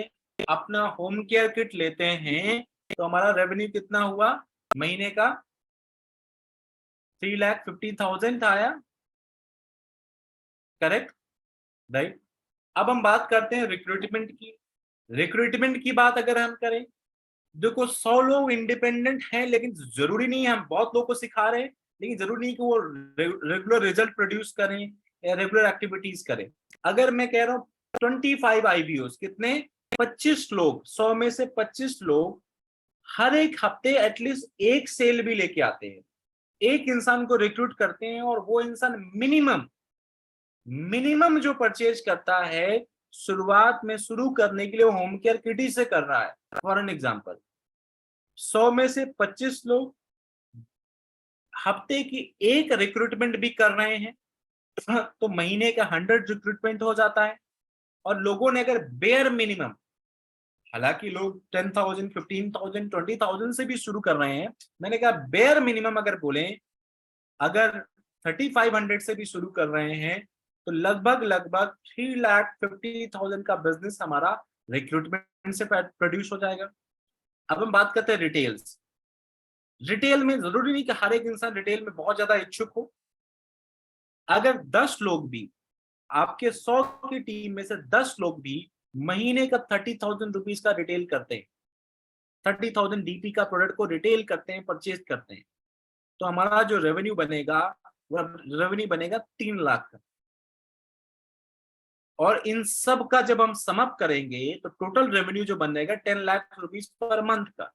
अपना होम केयर किट लेते हैं तो हमारा रेवेन्यू कितना हुआ महीने का? 3,50,000 आया, करेक्ट, राइट। अब हम बात करते हैं रिक्रूटमेंट की। रिक्रूटमेंट की बात अगर हम करें, देखो 100 लोग इंडिपेंडेंट हैं, लेकिन जरूरी नहीं है, हम बहुत लोगों को सिखा रहे हैं, लेकिन जरूरी नहीं कि वो रेगुलर रिजल्ट प्रोड्यूस करें या रेगुलर एक्टिविटीज करें। अगर मैं कह रहा हूँ 25 आईबीओस, कितने? 25 लोग, 100 में से 25 लोग हर एक हफ्ते एटलीस्ट एक सेल भी लेके आते हैं, एक इंसान को रिक्रूट करते हैं, और वो इंसान मिनिमम मिनिमम जो परचेज करता है शुरुआत में, शुरू करने के लिए, वो होम केयर किट ही से कर रहा है। फॉर एन एग्जाम्पल, 100 में से 25 लोग हफ्ते की एक रिक्रूटमेंट भी कर रहे हैं, तो महीने का 100 रिक्रूटमेंट हो जाता है। और लोगों ने अगर बेयर मिनिमम, हालांकि लोग 10,000, 15,000, 20,000 से भी शुरू कर रहे हैं, मैंने कहा बेयर मिनिमम अगर बोले, अगर 3,500 से भी शुरू कर रहे हैं, तो लगभग लगभग 3,50,000 का बिजनेस हमारा रिक्रूटमेंट से प्रोड्यूस हो जाएगा। अब हम बात करते हैं रिटेल्स। रिटेल में जरूरी नहीं कि हर एक इंसान रिटेल में बहुत ज्यादा इच्छुक हो। अगर 10 लोग भी, आपके 100 की टीम में से 10 लोग भी महीने का 30,000 रुपीज का रिटेल करते हैं, 30,000 डीपी का प्रोडक्ट को रिटेल करते हैं, परचेज करते हैं, तो हमारा जो रेवेन्यू बनेगा, वो रेवेन्यू बनेगा 3 लाख का। और इन सब का जब हम सम अप करेंगे तो टोटल रेवेन्यू जो बनेगा 10 लाख रुपीज पर मंथ का।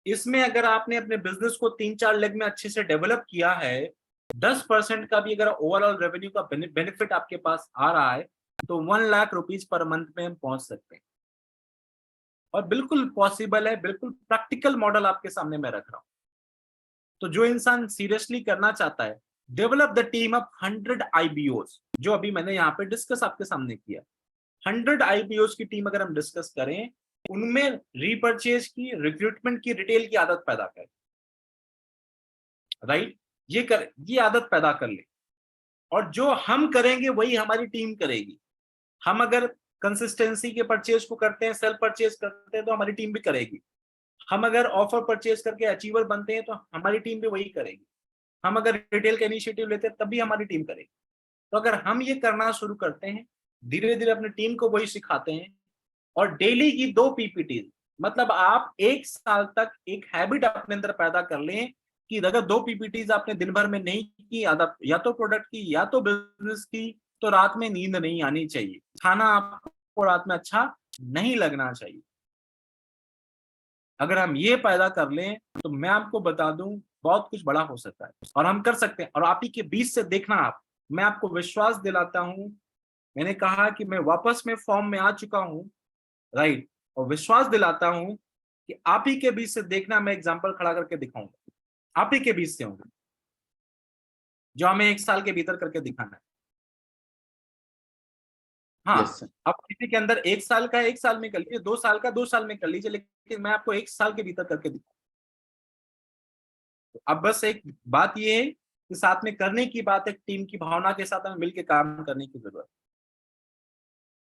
इसमें अगर आपने अपने बिजनेस को 3-4 लेग में अच्छे से डेवलप किया है, 10% का भी अगर ओवरऑल रेवेन्यू का बेनिफिट आपके पास आ रहा है, तो 1 लाख रुपीज पर मंथ में हम पहुंच सकते हैं। और बिल्कुल पॉसिबल है, बिल्कुल प्रैक्टिकल मॉडल आपके सामने मैं रख रहा हूं। तो जो इंसान सीरियसली करना चाहता है, डेवलप द टीम ऑफ 100 आईबीओस, जो अभी मैंने यहाँ पे डिस्कस आपके सामने किया, 100 आईबीओस की टीम अगर हम डिस्कस करें, उनमें रीपरचेज की, रिक्रूटमेंट की, रिटेल की आदत पैदा करें, राइट। ये आदत पैदा कर ले, और जो हम करेंगे वही हमारी टीम करेगी। हम अगर कंसिस्टेंसी के परचेज को करते हैं, सेल्फ परचेज करते हैं, तो हमारी टीम भी करेगी। हम अगर ऑफर परचेज करके अचीवर बनते हैं तो हमारी टीम भी वही करेगी। हम अगर रिटेल का इनिशिएटिव लेते हैं तब भी हमारी टीम करेगी। तो अगर हम ये करना शुरू करते हैं, धीरे धीरे अपनी टीम को वही सिखाते हैं, और डेली की 2 पीपीटी, मतलब आप 1 साल तक एक हैबिट अपने अंदर पैदा कर लें कि अगर 2 पीपीटीज आपने दिन भर में नहीं की, आदत या तो प्रोडक्ट की या तो बिजनेस की, तो रात में नींद नहीं आनी चाहिए, खाना आपको रात में अच्छा नहीं लगना चाहिए। अगर हम ये पैदा कर लें तो मैं आपको बता दूं बहुत कुछ बड़ा हो सकता है, और हम कर सकते हैं। और आप ही के बीच से देखना, आप, मैं आपको विश्वास दिलाता हूं, मैंने कहा कि मैं वापस में फॉर्म में आ चुका हूं, राइट, और विश्वास दिलाता हूं कि आप ही के बीच से देखना, मैं एग्जांपल खड़ा करके दिखाऊंगा। आप ही के बीच से होंगे, जो हमें 1 साल के भीतर करके दिखाना है। हाँ, यस सर। आप किसी के अंदर 1 साल का 1 साल में कर लीजिए, 2 साल का 2 साल में कर लीजिए, लेकिन मैं आपको 1 साल के भीतर करके दिखाऊंगा। अब बस एक बात ये है कि साथ में करने की बात है, टीम की भावना के साथ हमें मिलकर काम करने की जरूरत है,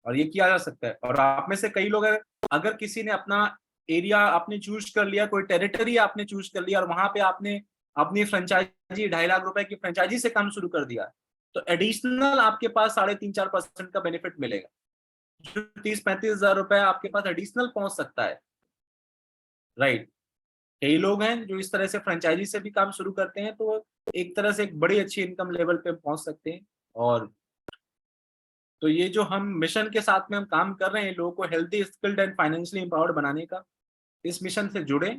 और ये किया जा सकता है। और आप में से कई लोग अगर किसी ने अपना एरिया आपने चूज कर लिया, कोई टेरिटरी आपने चूज कर लिया और वहां पे आपने अपनी फ्रेंचाइजी 2.5 लाख रुपए की फ्रेंचाइजी से काम शुरू कर दिया, तो एडिशनल आपके पास 3.5-4% का बेनिफिट मिलेगा, जो 30-35 हजार रुपए आपके पास एडिशनल पहुंच सकता है। राइट, कई लोग हैं जो इस तरह से फ्रेंचाइजी से भी काम शुरू करते हैं, तो एक तरह से एक बड़ी अच्छी इनकम लेवल पे पहुंच सकते हैं। और तो ये जो हम मिशन के साथ में हम काम कर रहे हैं, लोगों को healthy, skilled and financially empowered बनाने का, इस मिशन से जुड़े,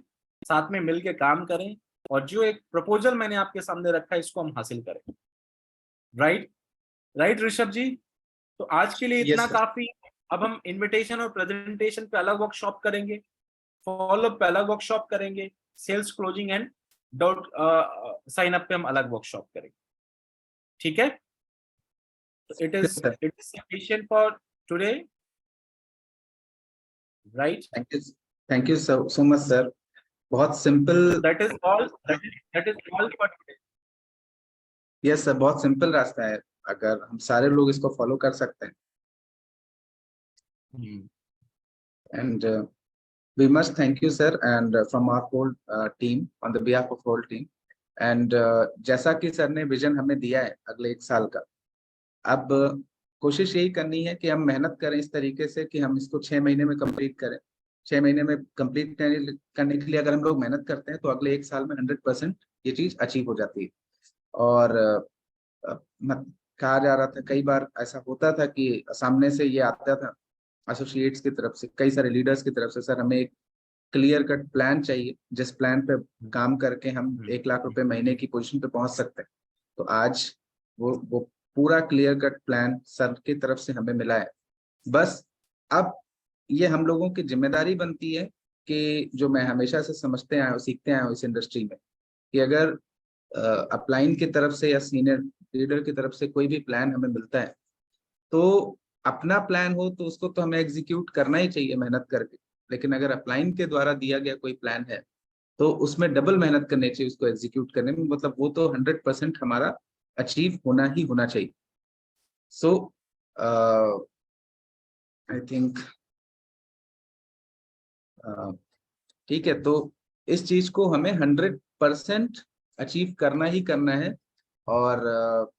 साथ में मिलके काम करें, और जो एक प्रपोजल मैंने आपके सामने रखा है इसको हम हासिल करें। राइट, राइट ऋषभ जी, तो आज के लिए इतना यस सर। काफी। अब हम इनविटेशन और प्रेजेंटेशन पे अलग वर्कशॉप करेंगे, फॉलोअप पे अलग वर्कशॉप करेंगे, sales closing and dot sign up पे हम अलग वर्कशॉप करेंगे। ठीक है, तो it yes is sir. It is sufficient for today, right? Thank you so much sir. बहुत simple. That is all, that is all for today. Yes sir, बहुत simple रास्ता है, अगर हम सारे लोग इसको फॉलो कर सकते हैं। And we must thank you sir and from our whole team on the behalf of whole team and जैसा कि सर ने विजन हमें दिया है अगले 1 साल का, अब कोशिश यही करनी है कि हम मेहनत करें इस तरीके से कि हम इसको 6 महीने में कंप्लीट करें। 6 महीने में कंप्लीट करने के लिए अगर हम लोग मेहनत करते हैं तो अगले 1 साल में 100% ये चीज अचीव हो जाती है। और कहा जा रहा था, कई बार ऐसा होता था कि सामने से ये आता था एसोसिएट्स की तरफ से, कई सारे लीडर्स की तरफ से, सर हमें एक क्लियर कट प्लान चाहिए जिस प्लान पे काम करके हम 1 लाख रुपए महीने की पोजीशन पे पहुंच सकते हैं। तो आज वो पूरा क्लियर कट प्लान सर की तरफ से हमें मिला है। बस अब ये हम लोगों की जिम्मेदारी बनती है कि जो मैं हमेशा से समझते आया हूँ, सीखते आया हूँ इस इंडस्ट्री में, कि अगर अपलाइन की तरफ से या सीनियर लीडर की तरफ से कोई भी प्लान हमें मिलता है, तो अपना प्लान हो तो उसको तो हमें एग्जीक्यूट करना ही चाहिए मेहनत करके। लेकिन अगर अपलाइन के द्वारा दिया गया कोई प्लान है तो उसमें डबल मेहनत करनी चाहिए उसको एग्जीक्यूट करने में, मतलब वो तो 100% हमारा अचीव होना ही होना चाहिए। सो आई थिंक ठीक है, तो इस चीज को हमें 100% अचीव करना ही करना है। और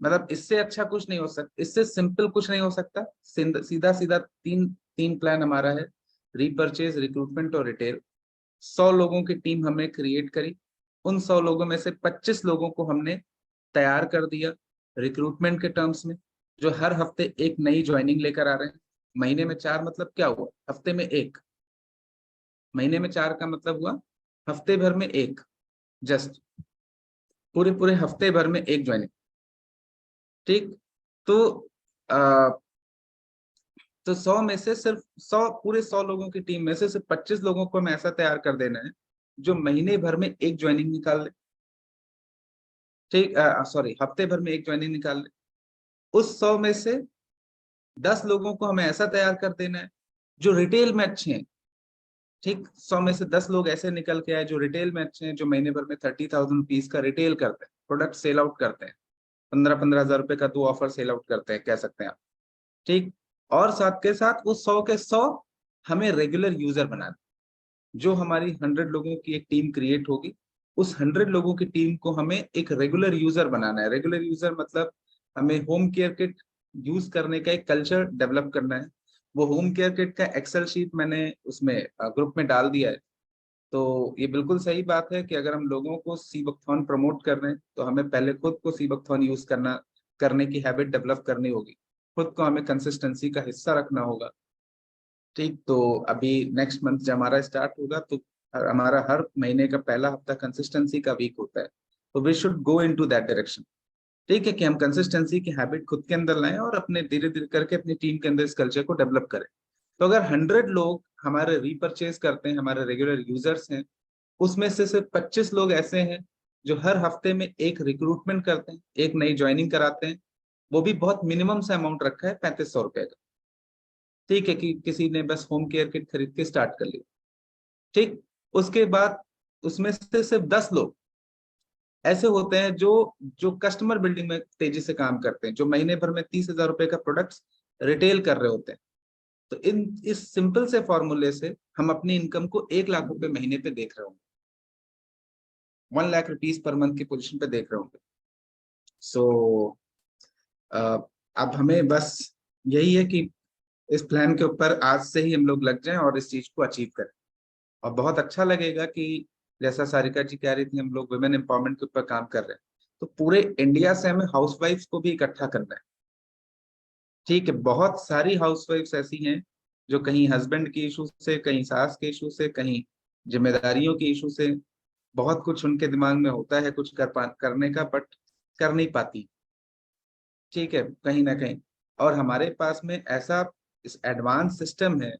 मतलब इससे अच्छा कुछ नहीं हो सकता, इससे सिंपल कुछ नहीं हो सकता। सीधा सीधा तीन तीन प्लान हमारा है, रीपर्चेज, रिक्रूटमेंट और रिटेल। 100 लोगों की टीम हमने क्रिएट करी, उन 100 लोगों में से 25 लोगों को हमने तैयार कर दिया रिक्रूटमेंट के टर्म्स में, जो हर हफ्ते एक नई ज्वाइनिंग लेकर आ रहे हैं। महीने में 4 मतलब क्या हुआ, हफ्ते में एक। महीने में 4 का मतलब हुआ हफ्ते भर में एक, जस्ट पूरे पूरे हफ्ते भर में एक ज्वाइनिंग। ठीक, तो आ, तो 100 में से सिर्फ 100, पूरे 100 लोगों की टीम में से सिर्फ 25 लोगों को हमें ऐसा तैयार कर देना है जो महीने भर में एक ज्वाइनिंग निकाल ले। ठीक, सॉरी, हफ्ते भर में एक ज्वाइनिंग निकाल ले। उस 100 में से 10 लोगों को हमें ऐसा तैयार कर देना है जो रिटेल में अच्छे हैं। ठीक, 100 में से 10 लोग ऐसे निकल के आए जो रिटेल में अच्छे हैं, जो महीने भर में 30,000 रुपीज का रिटेल करते हैं, प्रोडक्ट सेल आउट करते हैं, 15-15 हजार रुपए का 2 ऑफर सेल आउट करते हैं, कह सकते हैं आप। ठीक, और साथ के साथ वो 100 के 100 हमें रेगुलर यूजर बनाना। जो हमारी 100 लोगों की एक टीम क्रिएट होगी, उस 100 लोगों की टीम को हमें एक रेगुलर यूजर बनाना है। रेगुलर यूजर मतलब हमें होम केयर किट यूज करने का एक कल्चर डेवलप करना है। वो होम केयर किट का एक्सेल शीट मैंने उसमें ग्रुप में डाल दिया है। तो ये बिल्कुल सही बात है कि अगर हम लोगों को सीबकथॉन प्रमोट कर रहे हैं तो हमें पहले खुद को सीबकथॉन यूज करने की हैबिट डेवलप करनी होगी। खुद को हमें कंसिस्टेंसी का हिस्सा रखना होगा। ठीक, तो अभी नेक्स्ट मंथ जब हमारा स्टार्ट होगा तो हमारा हर महीने का पहला हफ्ता कंसिस्टेंसी का वीक होता है। तो we should go into that direction. ठीक है, कि हम कंसिस्टेंसी की हैबिट खुद के अंदर लाएं और अपने धीरे धीरे करके अपनी टीम के अंदर इस कल्चर को डेवलप करें। तो अगर 100 लोग हमारे रीपरचेज करते हैं, हमारे रेगुलर यूजर्स हैं, उसमें से सिर्फ 25 लोग ऐसे हैं जो हर हफ्ते में एक रिक्रूटमेंट करते हैं, एक नई ज्वाइनिंग कराते हैं। वो भी बहुत मिनिमम सा अमाउंट रखा है, 3500 रुपए का। ठीक है, कि किसी ने बस होम केयर किट खरीद के स्टार्ट कर लिया। ठीक, उसके बाद उसमें से सिर्फ 10 लोग ऐसे होते हैं जो जो कस्टमर बिल्डिंग में तेजी से काम करते हैं, जो महीने भर में 30,000 रुपए का प्रोडक्ट्स रिटेल कर रहे होते हैं। तो इन इस सिंपल से फॉर्मूले से हम अपनी इनकम को 1 लाख रुपए महीने पे देख रहे होंगे, 1 लाख रुपीज पर मंथ की पोजीशन पे देख रहे होंगे। सो अब हमें बस यही है कि इस प्लान के ऊपर आज से ही हम लोग लग जाएं और इस चीज को अचीव करें। और बहुत अच्छा लगेगा कि जैसा सारिका जी कह रही थी, हम लोग वुमेन एम्पावरमेंट के ऊपर काम कर रहे हैं, तो पूरे इंडिया से हमें हाउसवाइफ्स को भी इकट्ठा करना है। ठीक है, बहुत सारी हाउसवाइफ्स ऐसी हैं जो कहीं हस्बैंड के इशू से, कहीं सास के इशू से, कहीं जिम्मेदारियों के इशू से, बहुत कुछ उनके दिमाग में होता है कुछ करने का, बट कर नहीं पाती। ठीक है, कहीं ना कहीं। और हमारे पास में ऐसा इस एडवांस सिस्टम है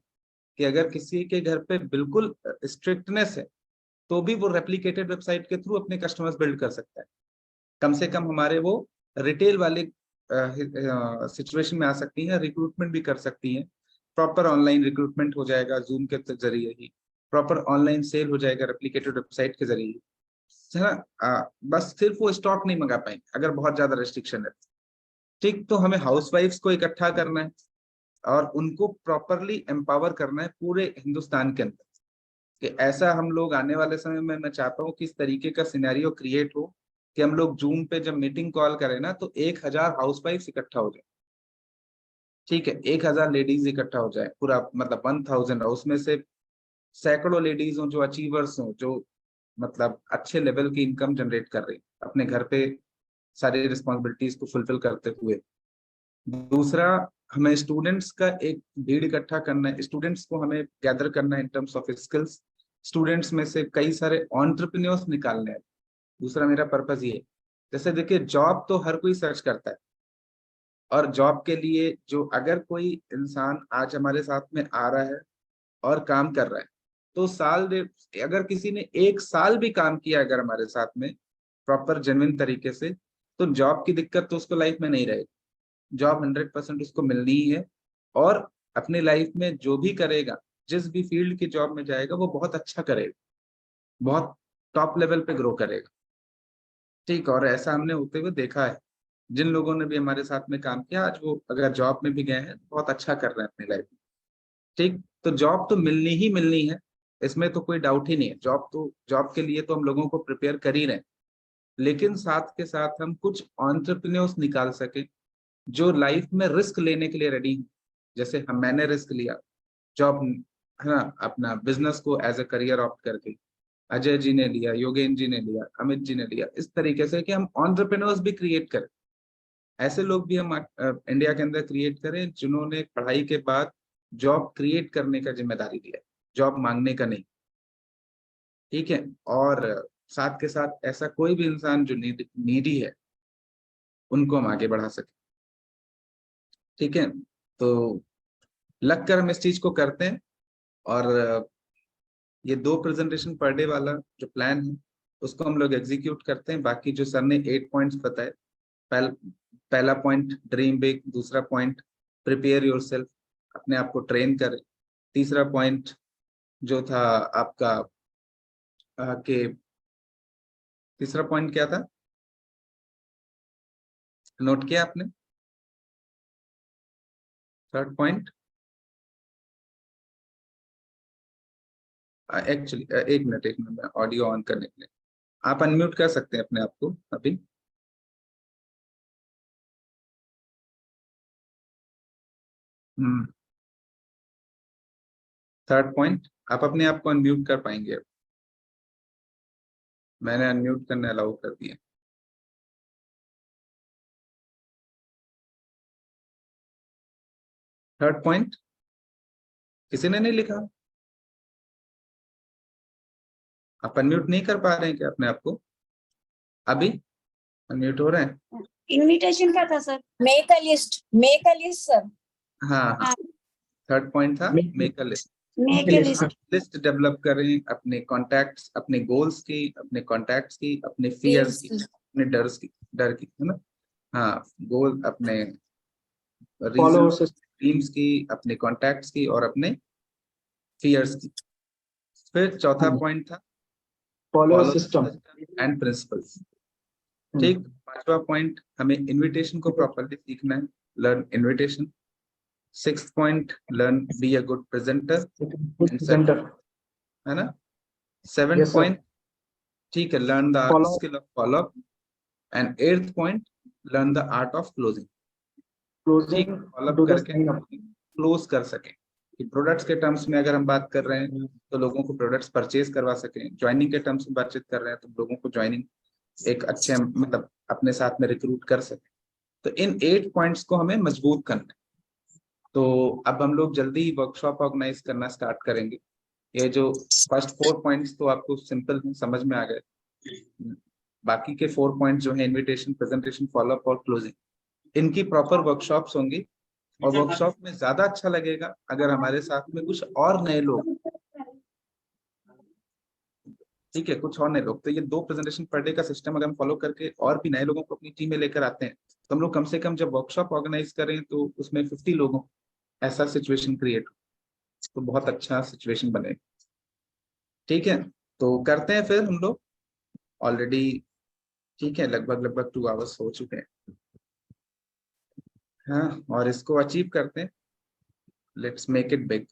कि अगर किसी के घर पे बिल्कुल स्ट्रिक्टनेस है तो भी वो रेप्लिकेटेड वेबसाइट के थ्रू अपने कस्टमर्स बिल्ड कर सकता है। कम से कम हमारे वो रिटेल वाले सिचुएशन में आ सकती हैं, रिक्रूटमेंट भी कर सकती हैं। प्रॉपर ऑनलाइन रिक्रूटमेंट हो जाएगा जूम के जरिए ही, प्रॉपर ऑनलाइन सेल हो जाएगा रेप्लिकेटेड वेबसाइट के जरिए, है ना। बस सिर्फ वो स्टॉक नहीं मंगा पाएंगे अगर बहुत ज्यादा रेस्ट्रिक्शन है। ठीक, तो हमें हाउसवाइफ्स को इकट्ठा करना है और उनको प्रॉपरली एम्पावर करना है पूरे हिंदुस्तान के अंदर, कि ऐसा हम लोग आने वाले समय में, मैं चाहता हूँ कि इस तरीके का सिनेरियो क्रिएट हो कि हम लोग जूम पे जब मीटिंग कॉल करें ना, तो 1,000 हाउसवाइफ इकट्ठा हो जाए। ठीक है, 1,000 लेडीज इकट्ठा हो जाए, पूरा मतलब 1,000, उसमें से सैकड़ों लेडीज हो जो अचीवर्स हो, जो मतलब अच्छे लेवल की इनकम जनरेट कर रही अपने घर पे सारी रिस्पॉन्सिबिलिटीज को फुलफिल करते हुए। दूसरा, हमें स्टूडेंट्स का एक भीड़ इकट्ठा करना है, स्टूडेंट्स को हमें गैदर करना है in terms of skills. Students में से कई सारे एंटरप्रेन्योर्स निकालने हैं। दूसरा मेरा पर्पज ये है, जैसे देखिए जॉब तो हर कोई सर्च करता है, और जॉब के लिए जो अगर कोई इंसान आज हमारे साथ में आ रहा है और काम कर रहा है, तो साल डेढ़, अगर किसी ने 1 साल भी काम किया अगर हमारे साथ में प्रॉपर जेन्युइन तरीके से, तो जॉब की दिक्कत तो उसको लाइफ में नहीं रहेगी। जॉब 100% उसको मिलनी ही है। और अपनी लाइफ में जो भी करेगा, जिस भी फील्ड की जॉब में जाएगा, वो बहुत अच्छा करेगा, बहुत टॉप लेवल पे ग्रो करेगा। ठीक, और ऐसा हमने होते हुए देखा है। जिन लोगों ने भी हमारे साथ में काम किया, आज वो अगर जॉब में भी गए हैं तो बहुत अच्छा कर रहे हैं अपनी लाइफ में। ठीक, तो जॉब तो मिलनी ही मिलनी है, इसमें तो कोई डाउट ही नहीं है। जॉब के लिए तो हम लोगों को प्रिपेयर कर ही रहे हैं, लेकिन साथ के साथ हम कुछ एंटरप्रेन्योर्स निकाल सके जो लाइफ में रिस्क लेने के लिए रेडी हैं। जैसे मैंने रिस्क लिया जॉब, है ना, अपना बिजनेस को एज ए करियर ऑप्ट करके, अजय जी ने लिया, योगेन जी ने लिया, अमित जी ने लिया, इस तरीके से कि हम एंटरप्रेन्योर्स भी क्रिएट करें। ऐसे लोग भी हम इंडिया के अंदर क्रिएट करें जिन्होंने पढ़ाई के बाद जॉब क्रिएट करने का जिम्मेदारी लिया, जॉब मांगने का नहीं। ठीक है, और साथ के साथ ऐसा कोई भी इंसान जो नीडी है, उनको हम आगे बढ़ा सके। ठीक है, तो लगकर हम इस चीज को करते हैं। और ये 2 प्रेजेंटेशन पर डे वाला जो प्लान है, उसको हम लोग एग्जीक्यूट करते हैं। बाकी जो सर ने 8 पॉइंट्स बताए, पहला पॉइंट ड्रीम बिग, दूसरा पॉइंट प्रिपेयर योरसेल्फ, अपने आप को ट्रेन करें, तीसरा पॉइंट जो था आपका कि तीसरा पॉइंट क्या था, नोट किया आपने? थर्ड पॉइंट एक्चुअली, एक मिनट में ऑडियो ऑन करने के लिए आप अनम्यूट कर सकते हैं अपने आप को अभी। थर्ड पॉइंट, आप अपने आप को अनम्यूट कर पाएंगे? मैंने अनम्यूट करने अलाउ कर दिया। थर्ड पॉइंट किसी ने नहीं लिखा? आप अनम्यूट नहीं कर पा रहे हैं क्या अपने आप को? अभी अनम्यूट हो रहे हैं? इनविटेशन का था sir, make a list sir. हाँ हाँ, हाँ। थर्ड पॉइंट था make a list. Make a list. List develop करें अपने कॉन्टैक्ट्स, अपने गोल्स की, अपने कॉन्टैक्ट्स की, अपने फियर्स की, अपने डर की, है ना। हाँ, गोल अपने रीजन, टीम्स की, अपने कॉन्टैक्ट्स की और अपने फियर्स की। फिर चौथा पॉइंट था follow follow system. And principles. ठीक, पांचवा पॉइंट हमें इनविटेशन को प्रॉपर्ली सीखना है, learn invitation. Sixth point learn be a good presenter, center. है ना। Seventh Yes, sir. पॉइंट, ठीक है, learn the Follow. Skill of follow up. And eighth point learn the art of closing. ठीक, closing follow up to the करके sign up. Close कर सकें कि products के टर्म्स में अगर हम बात कर रहे हैं तो लोगों को प्रोडक्ट्स परचेज करवा सकें, ज्वाइनिंग के टर्म्स में बातचीत कर रहे हैं तो लोगों को ज्वाइनिंग एक अच्छे मतलब अपने साथ में रिक्रूट कर सकें। तो इन 8 पॉइंट्स को हमें मजबूत करना है। तो अब हम लोग जल्दी वर्कशॉप ऑर्गेनाइज करना स्टार्ट करेंगे। ये जो फर्स्ट 4 पॉइंट्स तो आपको सिंपल समझ में आ गए, बाकी के 4 पॉइंट्स जो है इनविटेशन, प्रेजेंटेशन, फॉलोअप और क्लोजिंग, इनकी प्रॉपर वर्कशॉप्स होंगी। और वर्कशॉप में ज्यादा अच्छा लगेगा अगर हमारे साथ में कुछ और नए लोग, ठीक है, कुछ और नए लोग। तो ये 2 प्रेजेंटेशन पर डे का सिस्टम अगर हम फॉलो करके और भी नए लोगों को अपनी टीम में लेकर आते हैं तो हम लोग कम से कम जब वर्कशॉप ऑर्गेनाइज करें तो उसमें 50 लोगों ऐसा सिचुएशन क्रिएट हो, तो बहुत अच्छा सिचुएशन बनेगा। ठीक है, तो करते हैं फिर हम लोग ऑलरेडी, ठीक है, लगभग 2 आवर्स हो चुके हैं। हाँ, और इसको अचीव करते हैं, लेट्स मेक इट बिग।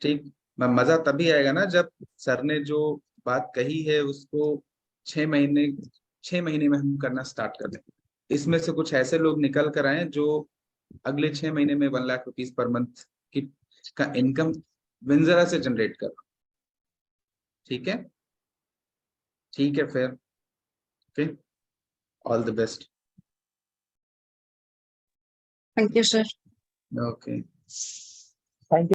ठीक, मजा तभी आएगा ना जब सर ने जो बात कही है उसको 6 महीने में हम करना स्टार्ट कर दें। इसमें से कुछ ऐसे लोग निकल कर आए जो अगले 6 महीने में 1 लाख रुपीज पर मंथ की का इनकम विंजरा से जनरेट कर। ठीक है, ठीक है फिर, okay, all the best. Thank you sir. Okay. Thank you.